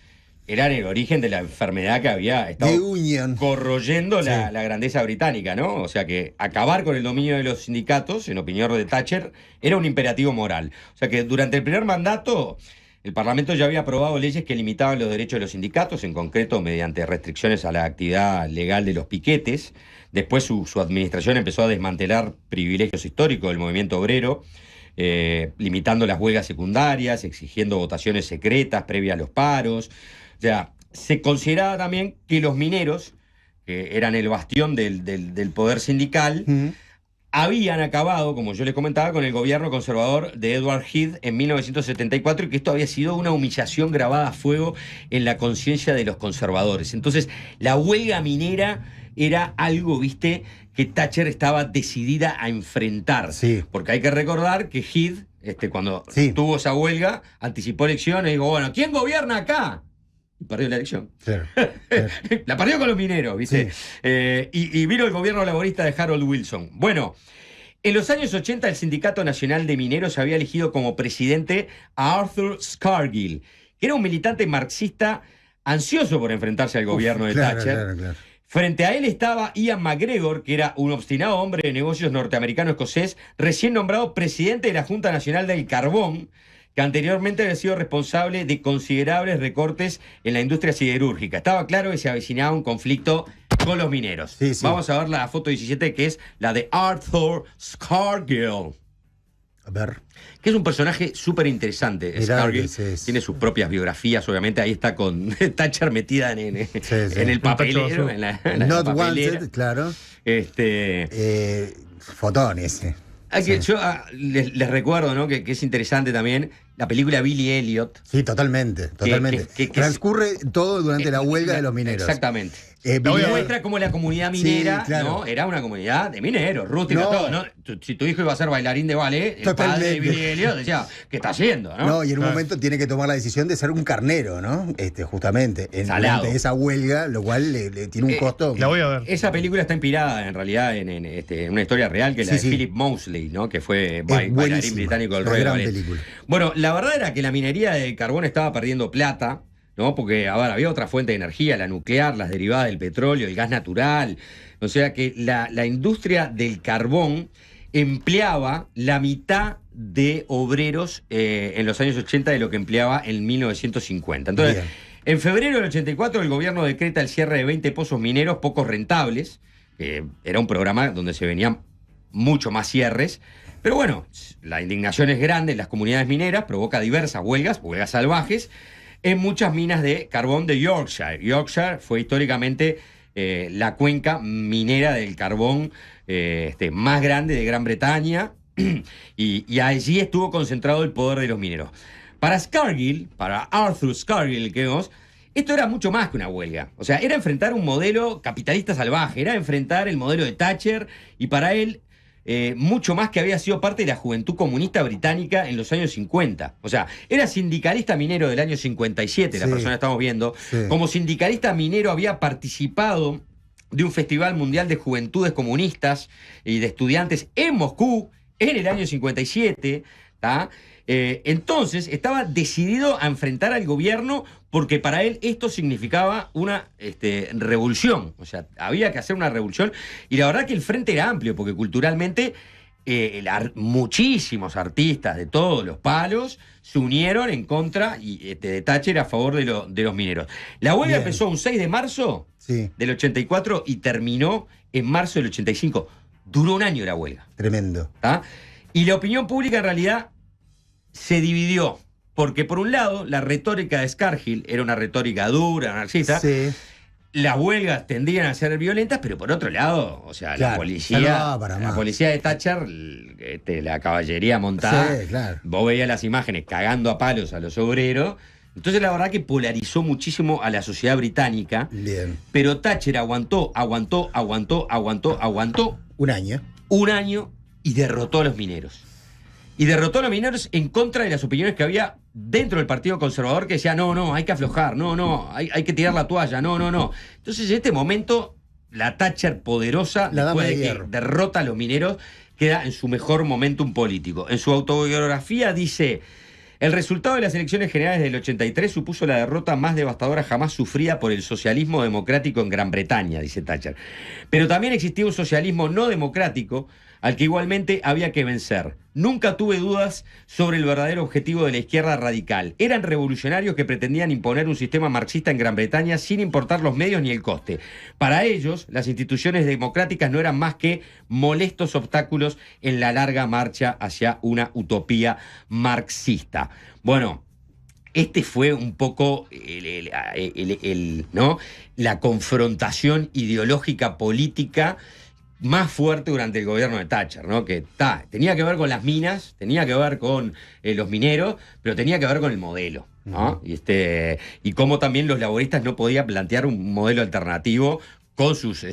eran el origen de la enfermedad que había The estado Union. corroyendo la grandeza británica, ¿no? O sea que acabar con el dominio de los sindicatos, en opinión de Thatcher, era un imperativo moral. O sea que durante el primer mandato, el Parlamento ya había aprobado leyes que limitaban los derechos de los sindicatos, en concreto mediante restricciones a la actividad legal de los piquetes. Después su administración empezó a desmantelar privilegios históricos del movimiento obrero, limitando las huelgas secundarias, exigiendo votaciones secretas previas a los paros. O sea, se consideraba también que los mineros, que eran el bastión del poder sindical, habían acabado, como yo les comentaba, con el gobierno conservador de Edward Heath en 1974 y que esto había sido una humillación grabada a fuego en la conciencia de los conservadores. Entonces, la huelga minera era algo, viste, que Thatcher estaba decidida a enfrentar. Sí. Porque hay que recordar que Heath, cuando tuvo esa huelga, anticipó elecciones y dijo, bueno, ¿quién gobierna acá? Y perdió la elección. Claro. La perdió con los mineros, ¿viste? Sí. Y vino el gobierno laborista de Harold Wilson. Bueno, en los años 80 el Sindicato Nacional de Mineros había elegido como presidente a Arthur Scargill, que era un militante marxista ansioso por enfrentarse al gobierno de Thatcher. Claro. Frente a él estaba Ian McGregor, que era un obstinado hombre de negocios norteamericano-escocés, recién nombrado presidente de la Junta Nacional del Carbón, que anteriormente había sido responsable de considerables recortes en la industria siderúrgica. Estaba claro que se avecinaba un conflicto con los mineros. Sí. Vamos a ver la foto 17, que es la de Arthur Scargill. A ver. Que es un personaje súper interesante. Mirá, Scargill sí. tiene sus propias biografías, obviamente. Ahí está con Thatcher metida en el tacho papelero. azul. En la Not papelera. Wanted, claro. Fotón ese. Yo les recuerdo, ¿no? que es interesante también la película Billy Elliot. Sí, totalmente. Transcurre todo durante la huelga de los mineros. Exactamente. Billy Muestra cómo la comunidad minera, Sí, claro. ¿no? Era una comunidad de mineros, rústica, No. todo, ¿no? Si tu hijo iba a ser bailarín de ballet, el padre de Billy Elliot decía, ¿qué está haciendo? No, y en un momento tiene que tomar la decisión de ser un carnero, ¿no? Justamente, Salado. durante esa huelga, lo cual le tiene un costo. La voy a ver. Esa película está inspirada, en realidad, en una historia real, que es la de Philip Mosley, ¿no? Que fue bailarín buenísima, británico del una Royal gran Ballet. película. Bueno, la verdad era que la minería de carbón estaba perdiendo plata, ¿no? Porque, había otra fuente de energía, la nuclear, las derivadas del petróleo, el gas natural. O sea que la industria del carbón empleaba la mitad de obreros en los años 80 de lo que empleaba en 1950. Entonces, Bien. en febrero del 84 el gobierno decreta el cierre de 20 pozos mineros poco rentables. Era un programa donde se venían mucho más cierres. Pero bueno, la indignación es grande en las comunidades mineras, provoca diversas huelgas salvajes, en muchas minas de carbón de Yorkshire. Yorkshire fue históricamente la cuenca minera del carbón más grande de Gran Bretaña y allí estuvo concentrado el poder de los mineros. Para Scargill, para Arthur Scargill, que vemos, esto era mucho más que una huelga. O sea, era enfrentar un modelo capitalista salvaje, era enfrentar el modelo de Thatcher y para él mucho más, que había sido parte de la juventud comunista británica en los años 50. O sea, era sindicalista minero del año 57, la persona que estamos viendo. Sí. Como sindicalista minero había participado de un festival mundial de juventudes comunistas y de estudiantes en Moscú en el año 57, ¿tá? Entonces estaba decidido a enfrentar al gobierno porque para él esto significaba una revolución. O sea, había que hacer una revolución y la verdad que el frente era amplio porque culturalmente muchísimos artistas de todos los palos se unieron en contra de Thatcher a favor de los mineros. La huelga empezó un 6 de marzo del 84 y terminó en marzo del 85. Duró un año la huelga. Tremendo. ¿Tá? Y la opinión pública en realidad se dividió, porque por un lado la retórica de Scargill era una retórica dura, narcisista. Sí. Las huelgas tendían a ser violentas, pero por otro lado, o sea, Claro, la policía de Thatcher, la caballería montada, Sí, claro. vos veías las imágenes cagando a palos a los obreros. Entonces la verdad que polarizó muchísimo a la sociedad británica. Bien. Pero Thatcher aguantó Un año. un año y derrotó a los mineros. Y derrotó a los mineros en contra de las opiniones que había dentro del Partido Conservador, que decía, no, hay que aflojar, hay que tirar la toalla, no. Entonces en este momento la Thatcher poderosa, La dama después de de que hierro. derrota a los mineros, queda en su mejor momentum político. En su autobiografía dice: el resultado de las elecciones generales del 83 supuso la derrota más devastadora jamás sufrida por el socialismo democrático en Gran Bretaña, dice Thatcher. Pero también existía un socialismo no democrático al que igualmente había que vencer. Nunca tuve dudas sobre el verdadero objetivo de la izquierda radical. Eran revolucionarios que pretendían imponer un sistema marxista en Gran Bretaña sin importar los medios ni el coste. Para ellos, las instituciones democráticas no eran más que molestos obstáculos en la larga marcha hacia una utopía marxista. Bueno, este fue un poco ¿no? la confrontación ideológica política más fuerte durante el gobierno de Thatcher, ¿no? Que tenía que ver con las minas, tenía que ver con los mineros, pero tenía que ver con el modelo, ¿no? Y cómo también los laboristas no podían plantear un modelo alternativo con sus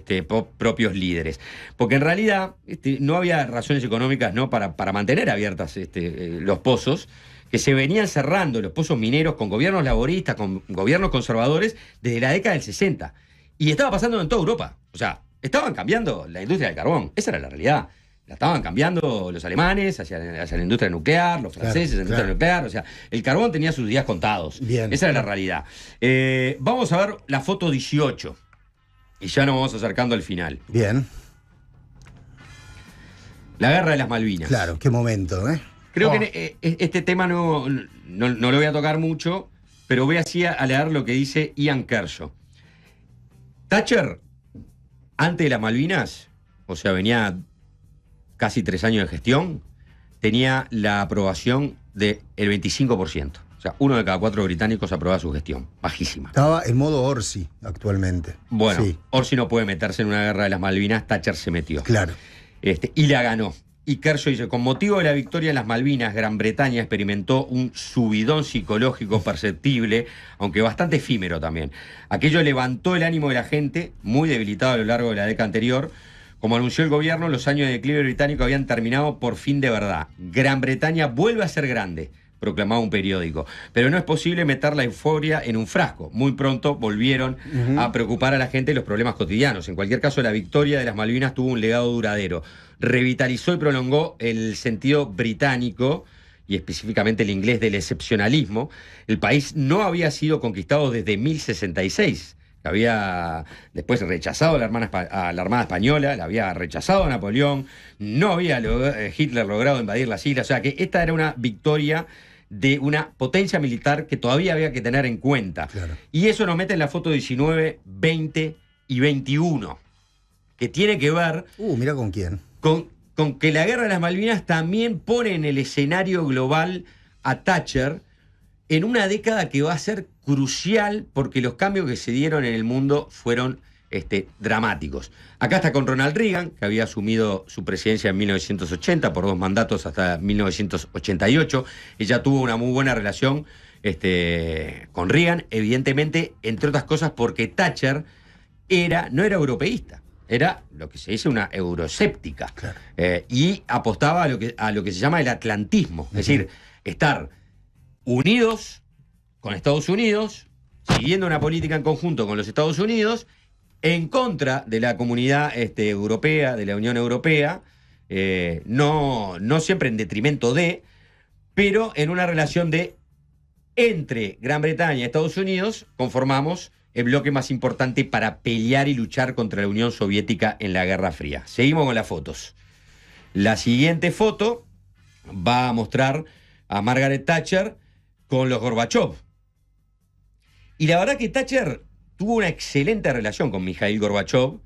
propios líderes. Porque en realidad no había razones económicas, ¿no? para mantener abiertas los pozos, que se venían cerrando los pozos mineros con gobiernos laboristas, con gobiernos conservadores, desde la década del 60. Y estaba pasando en toda Europa. O sea, estaban cambiando la industria del carbón. Esa era la realidad. La estaban cambiando los alemanes hacia la industria nuclear, los franceses hacia la industria nuclear. O sea, el carbón tenía sus días contados. Bien. Esa era la realidad. Vamos a ver la foto 18. Y ya nos vamos acercando al final. Bien. La guerra de las Malvinas. Claro, qué momento, ¿eh? Creo que este tema no lo voy a tocar mucho, pero voy así a leer lo que dice Ian Kershaw. Thatcher, antes de las Malvinas, o sea, venía casi 3 años de gestión, tenía la aprobación del 25%. O sea, 1 de cada 4 británicos aprobaba su gestión. Bajísima. Estaba en modo Orsi actualmente. Bueno, sí. Orsi no puede meterse en una guerra de las Malvinas, Thatcher se metió. Claro. Y la ganó. Y Kershaw dice, con motivo de la victoria en las Malvinas, Gran Bretaña experimentó un subidón psicológico perceptible, aunque bastante efímero también. Aquello levantó el ánimo de la gente, muy debilitado a lo largo de la década anterior. Como anunció el gobierno, los años de declive británico habían terminado por fin de verdad. Gran Bretaña vuelve a ser grande, proclamaba un periódico. Pero no es posible meter la euforia en un frasco. Muy pronto volvieron a preocupar a la gente los problemas cotidianos. En cualquier caso, la victoria de las Malvinas tuvo un legado duradero. Revitalizó y prolongó el sentido británico, y específicamente el inglés, del excepcionalismo. El país no había sido conquistado desde 1066. Había después rechazado a la Armada Española, la había rechazado a Napoleón, no había Hitler logrado invadir las islas. O sea que esta era una victoria de una potencia militar que todavía había que tener en cuenta. Claro. Y eso nos mete en la foto 19, 20 y 21, que tiene que ver Mira con quién. con que la guerra de las Malvinas también pone en el escenario global a Thatcher en una década que va a ser crucial porque los cambios que se dieron en el mundo fueron dramáticos. Acá está con Ronald Reagan, que había asumido su presidencia en 1980 por 2 mandatos hasta 1988. Ella tuvo una muy buena relación con Reagan, evidentemente, entre otras cosas, porque Thatcher no era europeísta. Era lo que se dice una euroescéptica. Claro. Y apostaba a lo que se llama el atlantismo. Es decir, estar unidos con Estados Unidos, siguiendo una política en conjunto con los Estados Unidos, en contra de la comunidad europea, de la Unión Europea, no siempre en detrimento de, pero en una relación entre Gran Bretaña y Estados Unidos, conformamos el bloque más importante para pelear y luchar contra la Unión Soviética en la Guerra Fría. Seguimos con las fotos. La siguiente foto va a mostrar a Margaret Thatcher con los Gorbachev. Y la verdad que Thatcher tuvo una excelente relación con Mikhail Gorbachev,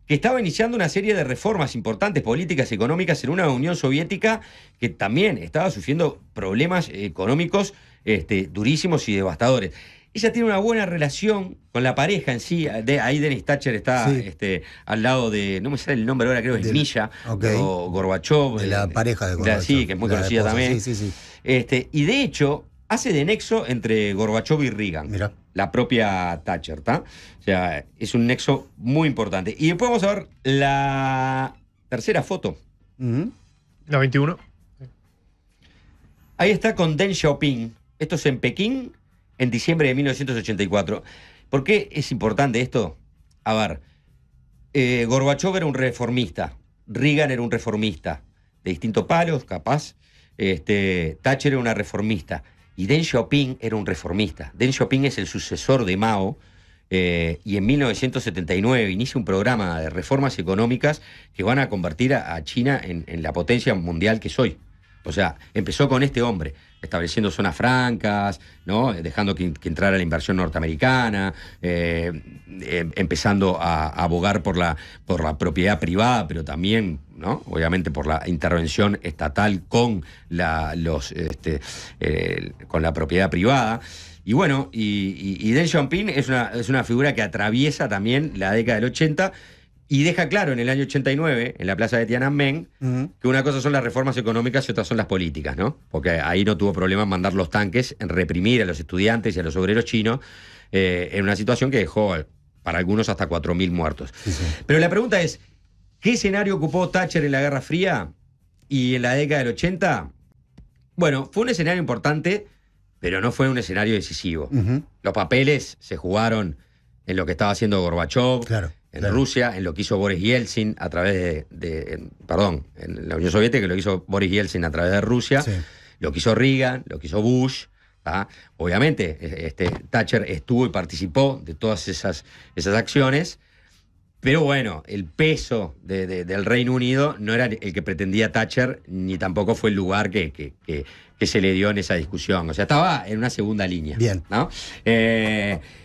que estaba iniciando una serie de reformas importantes, políticas y económicas en una Unión Soviética que también estaba sufriendo problemas económicos durísimos y devastadores. Ella tiene una buena relación con la pareja en sí. Ahí Dennis Thatcher está al lado de, no me sale el nombre ahora, creo que es Milla, o Gorbachev. De la pareja de Gorbachev. Sí, que es muy conocida también. Sí. Y de hecho, hace de nexo entre Gorbachev y Reagan. Mirá. La propia Thatcher, ¿tá? O sea, es un nexo muy importante. Y después vamos a ver la tercera foto. La 21. Ahí está con Deng Xiaoping. Esto es en Pekín, en diciembre de 1984. ¿Por qué es importante esto? A ver, Gorbachev era un reformista, Reagan era un reformista, de distintos palos, capaz. Thatcher era una reformista, y Deng Xiaoping era un reformista. Deng Xiaoping es el sucesor de Mao, y en 1979 inicia un programa de reformas económicas que van a convertir a China en la potencia mundial que es hoy. O sea, empezó con este hombre, estableciendo zonas francas, ¿no? Dejando que entrara la inversión norteamericana, empezando a abogar por la propiedad privada, pero también, ¿no? Obviamente por la intervención estatal con con la propiedad privada. Y bueno, y Deng Xiaoping es una figura que atraviesa también la década del 80 y deja claro en el año 89, en la plaza de Tiananmen, que una cosa son las reformas económicas y otras son las políticas, ¿no? Porque ahí no tuvo problema en mandar los tanques, en reprimir a los estudiantes y a los obreros chinos, en una situación que dejó para algunos hasta 4.000 muertos. Sí. Pero la pregunta es, ¿qué escenario ocupó Thatcher en la Guerra Fría y en la década del 80? Bueno, fue un escenario importante, pero no fue un escenario decisivo. Los papeles se jugaron en lo que estaba haciendo Gorbachev, en Rusia, en lo que hizo Boris Yeltsin a través en la Unión Soviética, que lo hizo Boris Yeltsin a través de Rusia, lo que hizo Reagan, lo que hizo Bush. Obviamente, Thatcher estuvo y participó de todas esas acciones, pero bueno, el peso del Reino Unido no era el que pretendía Thatcher, ni tampoco fue el lugar que se le dio en esa discusión. O sea, estaba en una segunda línea. Bien. ¿No?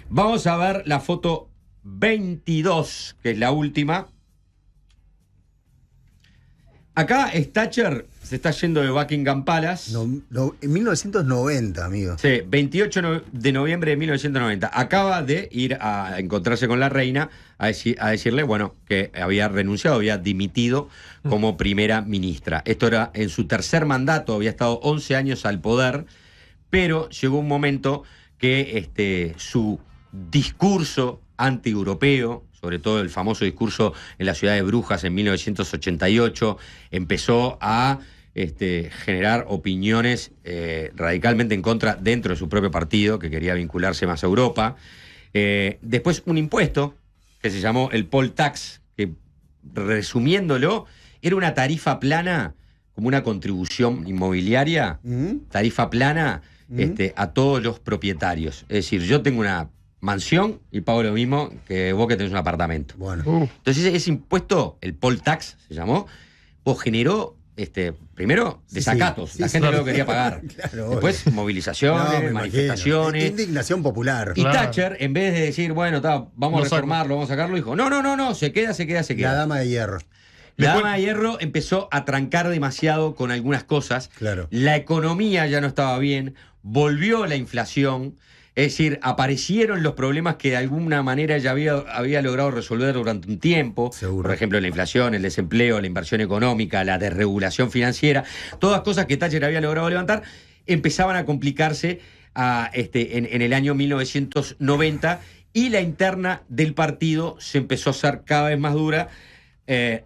Vamos a ver la foto 22, que es la última. Acá Thatcher se está yendo de Buckingham Palace. En 1990, amigo. Sí, 28 de noviembre de 1990. Acaba de ir a encontrarse con la reina a decirle, bueno, que había renunciado, había dimitido como primera ministra. Esto era en su tercer mandato, había estado 11 años al poder, pero llegó un momento que su discurso anti-europeo, sobre todo el famoso discurso en la ciudad de Brujas en 1988, empezó a generar opiniones radicalmente en contra dentro de su propio partido, que quería vincularse más a Europa. Después un impuesto que se llamó el poll tax, que resumiéndolo, era una tarifa plana, como una contribución inmobiliaria, tarifa plana a todos los propietarios. Es decir, yo tengo una mansión y pago lo mismo que vos que tenés un apartamento. Bueno. Entonces ese impuesto, el poll tax se llamó, generó primero desacatos. La gente no lo quería pagar. Claro, después movilizaciones, manifestaciones. Indignación popular. Y Thatcher, en vez de decir, bueno, vamos a reformarlo, vamos a sacarlo, dijo, no, se queda. La dama de hierro. La dama de hierro empezó a trancar demasiado con algunas cosas. Claro. La economía ya no estaba bien, volvió la inflación. Es decir, aparecieron los problemas que de alguna manera ya había logrado resolver durante un tiempo. Seguro. Por ejemplo, la inflación, el desempleo, la inversión económica, la desregulación financiera. Todas cosas que Thatcher había logrado levantar empezaban a complicarse en el año 1990 y la interna del partido se empezó a hacer cada vez más dura.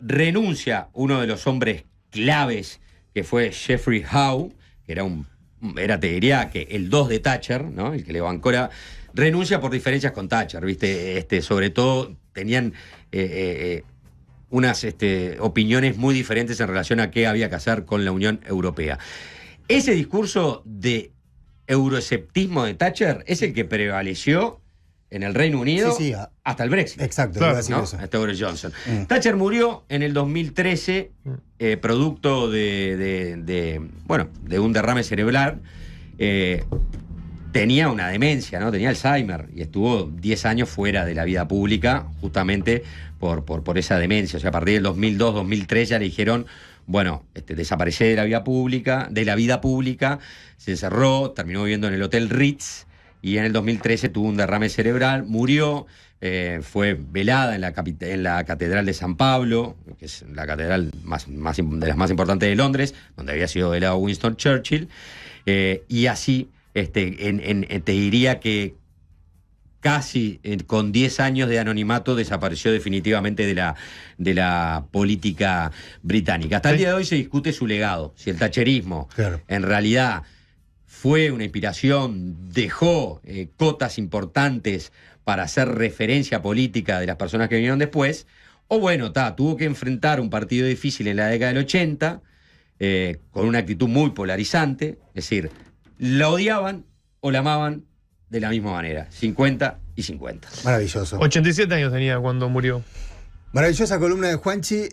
Renuncia uno de los hombres claves, que fue Jeffrey Howe, que te diría que el 2 de Thatcher, ¿no? El que le bancó renuncia por diferencias con Thatcher, ¿viste? Sobre todo tenían unas opiniones muy diferentes en relación a qué había que hacer con la Unión Europea. Ese discurso de euroesceptismo de Thatcher es el que prevaleció en el Reino Unido hasta el Brexit. Exacto, claro, ¿no? Hasta Boris Johnson. Thatcher murió en el 2013 producto de un derrame cerebral. Tenía una demencia, ¿no? Tenía Alzheimer y estuvo 10 años fuera de la vida pública justamente por esa demencia. O sea, a partir del 2002, 2003 ya le dijeron, bueno, desapareció de la vida pública, se encerró, terminó viviendo en el Hotel Ritz. Y en el 2013 tuvo un derrame cerebral, murió, fue velada en la Catedral de San Pablo, que es la catedral de las más importantes de Londres, donde había sido velado Winston Churchill. Y así, te diría que casi con 10 años de anonimato desapareció definitivamente de la política británica. Hasta el día de hoy se discute su legado, si el thatcherismo en realidad fue una inspiración, dejó cotas importantes para hacer referencia política de las personas que vinieron después, o bueno, tuvo que enfrentar un partido difícil en la década del 80, con una actitud muy polarizante, es decir, la odiaban o la amaban de la misma manera, 50 y 50. Maravilloso. 87 años tenía cuando murió. Maravillosa columna de Juanchi.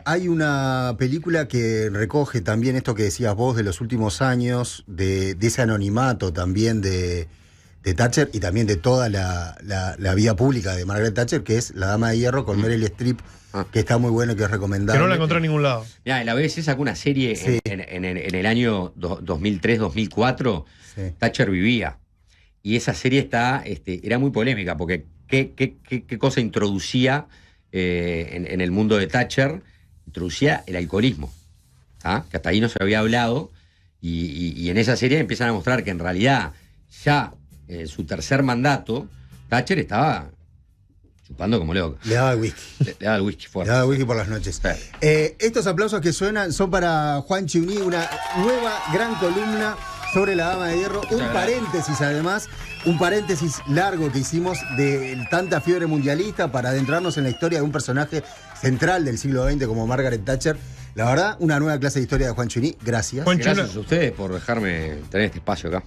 Hay una película que recoge también esto que decías vos de los últimos años, de ese anonimato también de Thatcher y también de toda la vida pública de Margaret Thatcher, que es La Dama de Hierro con Meryl Streep, que está muy bueno y que es recomendable. Que no la encontré en ningún lado. Mirá, la BBC sacó una serie Sí. en el año 2003-2004. Sí. Thatcher vivía. Y esa serie era muy polémica porque qué cosa introducía en el mundo de Thatcher. Introducía el alcoholismo, ¿ah? Que hasta ahí no se había hablado. Y en esa serie empiezan a mostrar que en realidad ya en su tercer mandato Thatcher estaba chupando como loca. Le daba el whisky. Le daba el whisky Le fuerte. daba el whisky por las noches. Sí. Estos aplausos que suenan son para Juanchi Uní, una nueva gran columna sobre La Dama de Hierro. Un gracias. paréntesis además, un paréntesis largo que hicimos de tanta fiebre mundialista para adentrarnos en la historia de un personaje central del siglo XX como Margaret Thatcher. La verdad, una nueva clase de historia de Juanchi Uní. Gracias. Juanchi, Gracias a ustedes por dejarme tener este espacio acá.